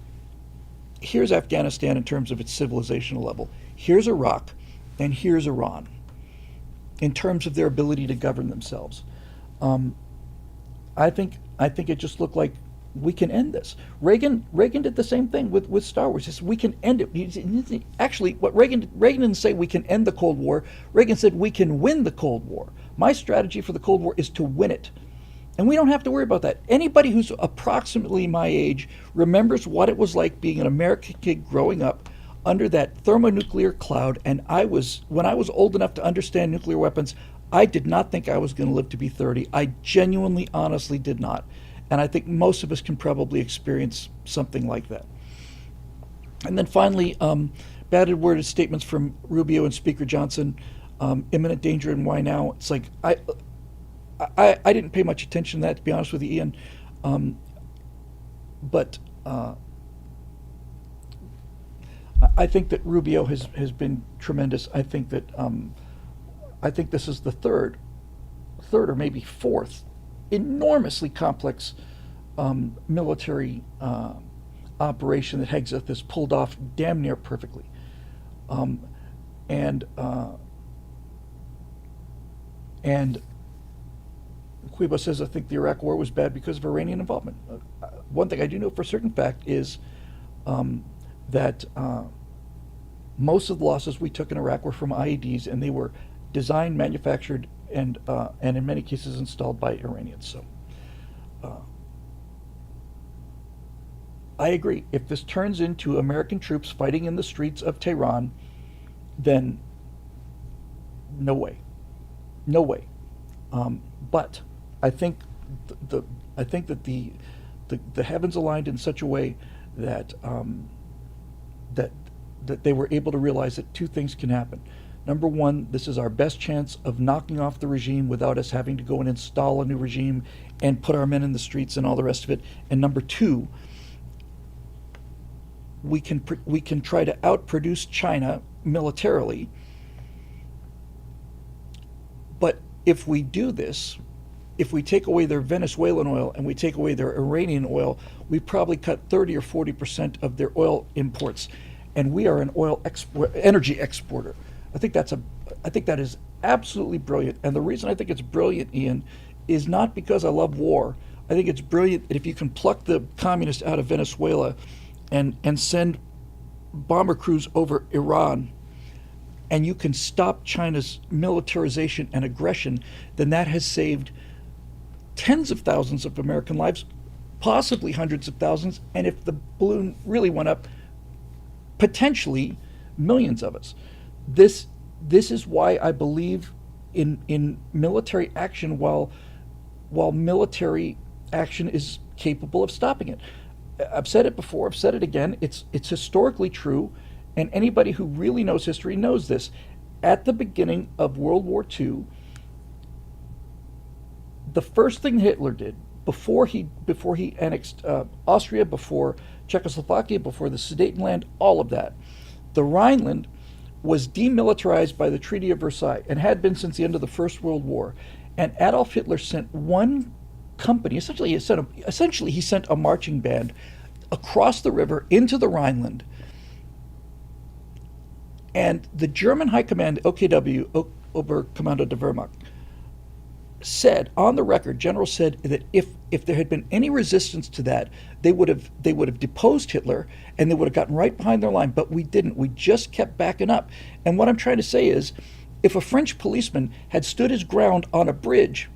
S1: here's Afghanistan in terms of its civilizational level. Here's Iraq, and here's Iran in terms of their ability to govern themselves. Um, I think it just looked like we can end this. Reagan did the same thing with Star Wars. He said, we can end it. Actually, what Reagan didn't say we can end the Cold War. Reagan said we can win the Cold War. My strategy for the Cold War is to win it. And we don't have to worry about that. Anybody who's approximately my age remembers what it was like being an American kid growing up under that thermonuclear cloud. And when I was old enough to understand nuclear weapons, I did not think I was going to live to be 30. I genuinely, honestly did not. And I think most of us can probably experience something like that. And then finally, batted worded statements from Rubio and Speaker Johnson, imminent danger and why now? It's like, I didn't pay much attention to that, to be honest with you, Ian. But I think that Rubio has been tremendous. I think this is the third or maybe fourth enormously complex military operation that Hegseth has pulled off damn near perfectly. And Quibo says, I think the Iraq War was bad because of Iranian involvement. One thing I do know for a certain fact is that most of the losses we took in Iraq were from IEDs, and they were designed, manufactured, and in many cases installed by Iranians. So I agree. If this turns into American troops fighting in the streets of Tehran, then no way. No way. But I think that the heavens aligned in such a way that that they were able to realize that two things can happen. Number one, this is our best chance of knocking off the regime without us having to go and install a new regime and put our men in the streets and all the rest of it. And number two, we can try to outproduce China militarily. But if we do this, if we take away their Venezuelan oil and we take away their Iranian oil, we probably cut 30 or 40% of their oil imports, and we are an energy exporter. I think that is absolutely brilliant. And the reason I think it's brilliant, Ian, is not because I love war. I think it's brilliant that if you can pluck the communists out of Venezuela and send bomber crews over Iran, and you can stop China's militarization and aggression, then that has saved tens of thousands of American lives, possibly hundreds of thousands, and if the balloon really went up, potentially millions of us. This is why I believe in military action while military action is capable of stopping it. I've said it before, I've said it again, it's historically true, and anybody who really knows history knows this. At the beginning of World War II, the first thing Hitler did before he annexed Austria, before Czechoslovakia, before the Sudetenland, all of that, the Rhineland was demilitarized by the Treaty of Versailles and had been since the end of the First World War. And Adolf Hitler sent one company, essentially he sent a marching band across the river into the Rhineland. And the German High Command, OKW, Oberkommando der Wehrmacht, said on the record, General said that if there had been any resistance to that, they would have deposed Hitler and they would have gotten right behind their line. But we didn't. We just kept backing up. And what I'm trying to say is, if a French policeman had stood his ground on a bridge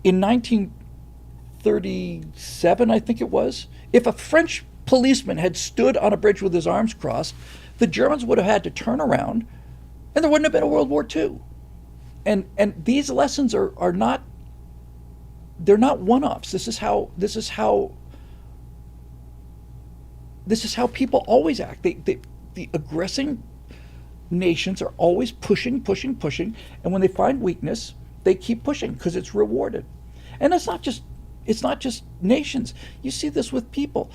S1: in 1937, I think it was, if a French policeman had stood on a bridge with his arms crossed, the Germans would have had to turn around, and there wouldn't have been a World War II. And these lessons are not, they're not one-offs. This is how people always act. The aggressing nations are always pushing, and when they find weakness, they keep pushing because it's rewarded. And it's not just nations. You see this with people.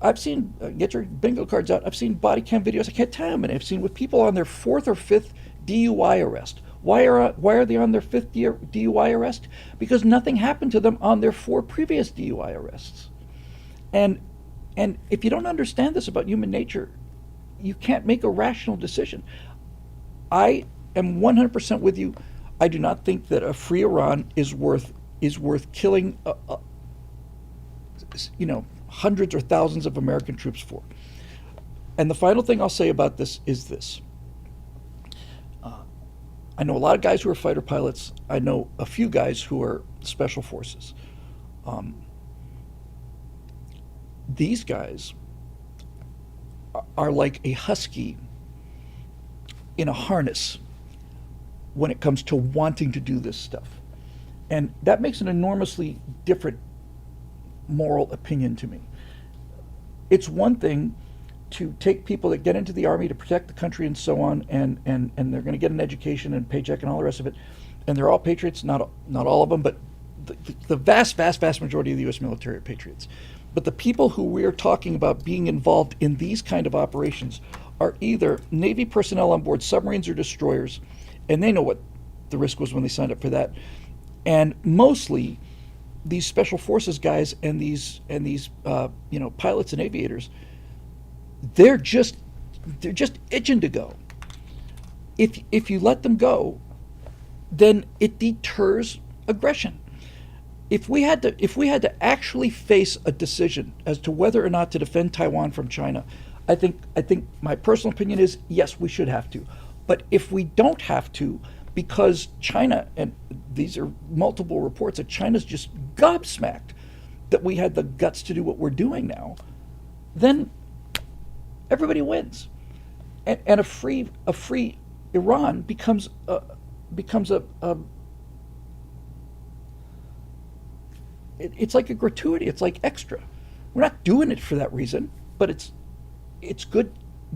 S1: I've seen, get your bingo cards out, I've seen body cam videos, I can't tell you how many I've seen with people on their fourth or fifth DUI arrest. Why are they on their fifth DUI arrest? Because nothing happened to them on their 4 previous DUI arrests. And if you don't understand this about human nature, you can't make a rational decision. I am 100% with you. I do not think that a free Iran is worth killing hundreds or thousands of American troops for. And the final thing I'll say about this is this. I know a lot of guys who are fighter pilots. I know a few guys who are special forces. These guys are like a husky in a harness when it comes to wanting to do this stuff. And that makes an enormously different moral opinion to me. It's one thing to take people that get into the Army to protect the country and so on, and they're going to get an education and paycheck and all the rest of it, and they're all patriots, not all of them, but the vast majority of the U.S. military are patriots. But the people who we're talking about being involved in these kind of operations are either Navy personnel on board submarines or destroyers, and they know what the risk was when they signed up for that. And mostly, these special forces guys and these pilots and aviators, they're just itching to go. If you let them go, then it deters aggression. If we had to actually face a decision as to whether or not to defend Taiwan from China, I think my personal opinion is yes, we should have to. But if we don't have to, because China, and these are multiple reports that China's just gobsmacked that we had the guts to do what we're doing now, then everybody wins, and a free Iran becomes a it's like a gratuity. It's like extra. We're not doing it for that reason, but it's good.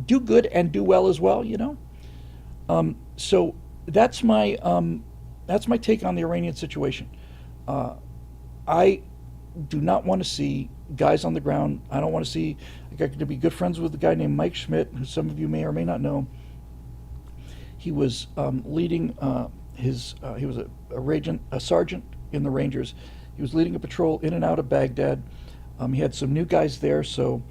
S1: Do good and do well as well. So that's my take on the Iranian situation. I do not want to see guys on the ground. I don't want to see. I got to be good friends with a guy named Mike Schmidt, who some of you may or may not know. He was leading he was a sergeant in the Rangers. He was leading a patrol in and out of Baghdad. He had some new guys there, so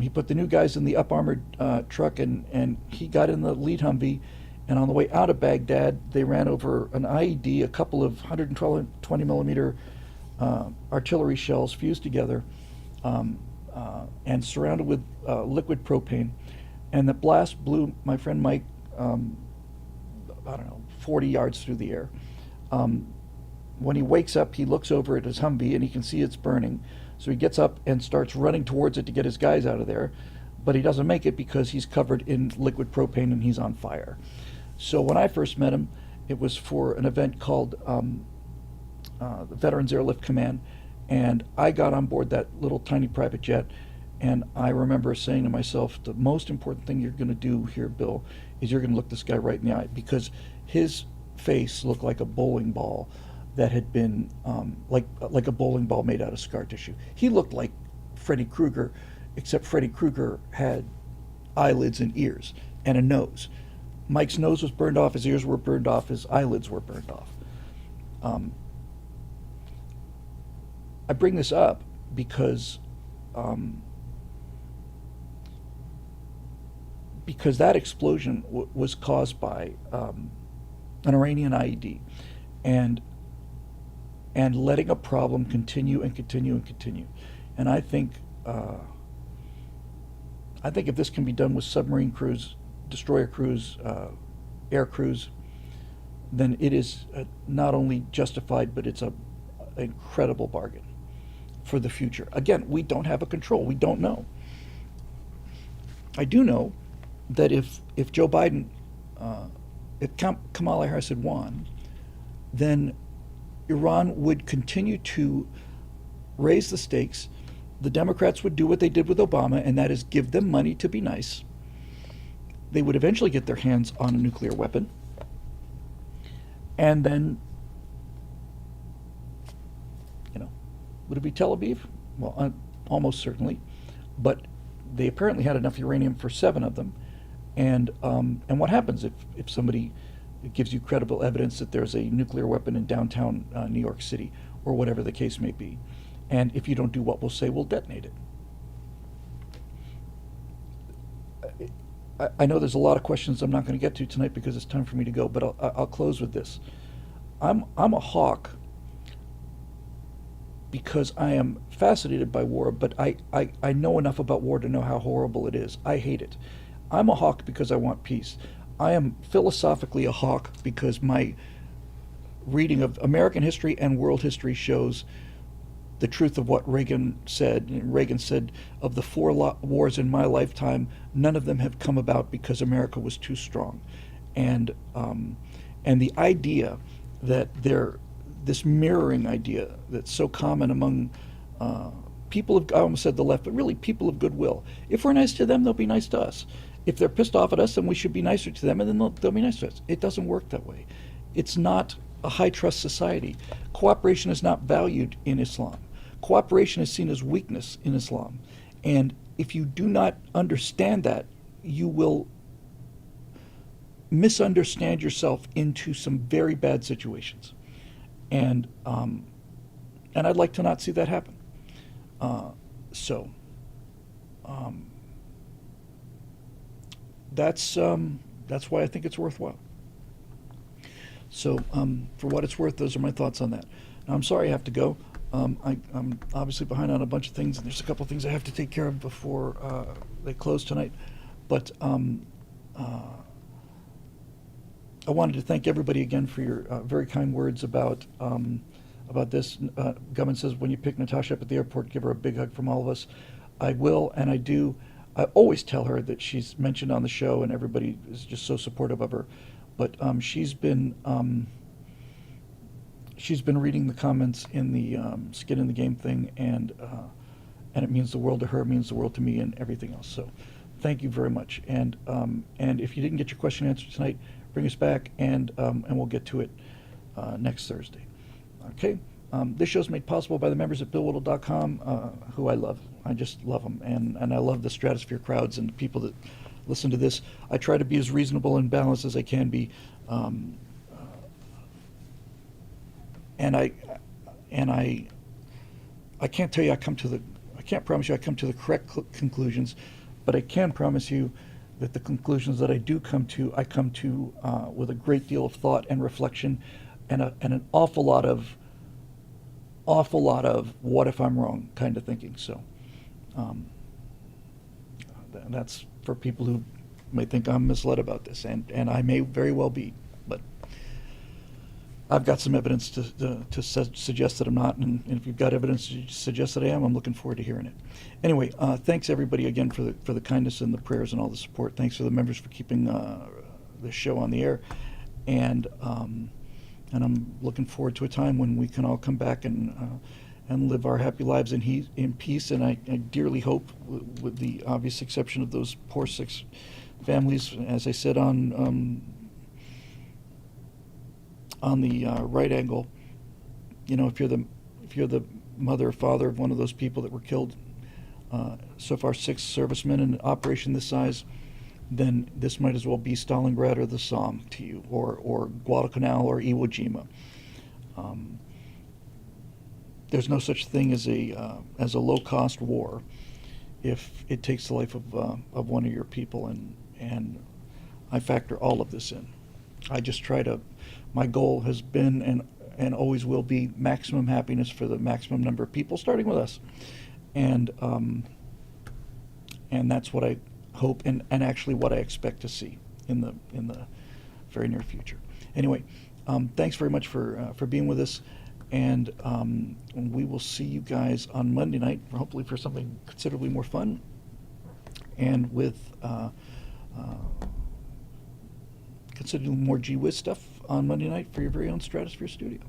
S1: he put the new guys in the up armored truck, and he got in the lead Humvee. And on the way out of Baghdad, they ran over an IED, a couple of 120 millimeter artillery shells fused together and surrounded with liquid propane. And the blast blew my friend Mike, I don't know, 40 yards through the air. When he wakes up, he looks over at his Humvee and he can see it's burning. So he gets up and starts running towards it to get his guys out of there. But he doesn't make it because he's covered in liquid propane and he's on fire. So when I first met him, it was for an event called the Veterans Airlift Command. And I got on board that little tiny private jet. And I remember saying to myself, the most important thing you're going to do here, Bill, is you're going to look this guy right in the eye, because his face looked like a bowling ball that had been like a bowling ball made out of scar tissue. He looked like Freddy Krueger, except Freddy Krueger had eyelids and ears and a nose. Mike's nose was burned off, his ears were burned off, his eyelids were burned off. I bring this up because that explosion was caused by an Iranian IED, and letting a problem continue and continue and continue. And I think if this can be done with submarine crews, destroyer crews, air crews, then it is not only justified, but it's an incredible bargain for the future. Again, we don't have a control. We don't know. I do know that if Joe Biden, if Kamala Harris had won, then Iran would continue to raise the stakes. The Democrats would do what they did with Obama, and that is give them money to be nice. They would eventually get their hands on a nuclear weapon. And then, would it be Tel Aviv? Well, almost certainly. But they apparently had enough uranium for 7 of them. And what happens if somebody gives you credible evidence that there's a nuclear weapon in downtown New York City, or whatever the case may be? And if you don't do what we'll say, we'll detonate it. I know there's a lot of questions I'm not going to get to tonight because it's time for me to go, but I'll close with this. I'm a hawk because I am fascinated by war, but I know enough about war to know how horrible it is. I hate it. I'm a hawk because I want peace. I am philosophically a hawk because my reading of American history and world history shows the truth of what Reagan said. And Reagan said, of the 4 wars in my lifetime, none of them have come about because America was too strong. And the idea that this mirroring idea that's so common among people of, I almost said the left, but really people of goodwill. If we're nice to them, they'll be nice to us. If they're pissed off at us, then we should be nicer to them, and then they'll be nice to us. It doesn't work that way. It's not a high-trust society. Cooperation is not valued in Islam. Cooperation is seen as weakness in Islam. And if you do not understand that, you will misunderstand yourself into some very bad situations. And I'd like to not see that happen. That's why I think it's worthwhile. So for what it's worth, those are my thoughts on that. Now, I'm sorry I have to go. I'm obviously behind on a bunch of things, and there's a couple of things I have to take care of before they close tonight. But I wanted to thank everybody again for your very kind words about this. Gumman says, when you pick Natasha up at the airport, give her a big hug from all of us. I will, and I do. I always tell her that she's mentioned on the show, and everybody is just so supportive of her. But she's been reading the comments in the Skin in the Game thing, and it means the world to her, it means the world to me, and everything else. So thank you very much. And if you didn't get your question answered tonight, bring us back, and we'll get to it next Thursday. Okay. This show's made possible by the members at BillWhittle.com, who I love. I just love them, and I love the Stratosphere crowds and the people that listen to this. I try to be as reasonable and balanced as I can be, and I can't tell you I can't promise you I come to the correct conclusions, but I can promise you that the conclusions that I do come to, I come to with a great deal of thought and reflection, and an awful lot of what if I'm wrong kind of thinking. So that's for people who may think I'm misled about this, and I may very well be, but I've got some evidence to suggest that I'm not, and if you've got evidence to suggest that I am, I'm looking forward to hearing it. Anyway, thanks everybody again for the kindness and the prayers and all the support. Thanks for the members for keeping the show on the air, and I'm looking forward to a time when we can all come back and live our happy lives in peace. And I dearly hope, with the obvious exception of those poor 6 families, as I said on the right angle, if you're the mother or father of one of those people that were killed, so far 6 servicemen in an operation this size, then this might as well be Stalingrad or the Somme to you, or Guadalcanal or Iwo Jima. There's no such thing as a low-cost war if it takes the life of one of your people, and I factor all of this in. I just try to. My goal has been and always will be maximum happiness for the maximum number of people, starting with us, and that's what I hope and actually what I expect to see in the very near future. Anyway, thanks very much for being with us, and we will see you guys on Monday night, hopefully for something considerably more fun, and with considerably more gee whiz stuff on Monday night for your very own Stratosphere studio.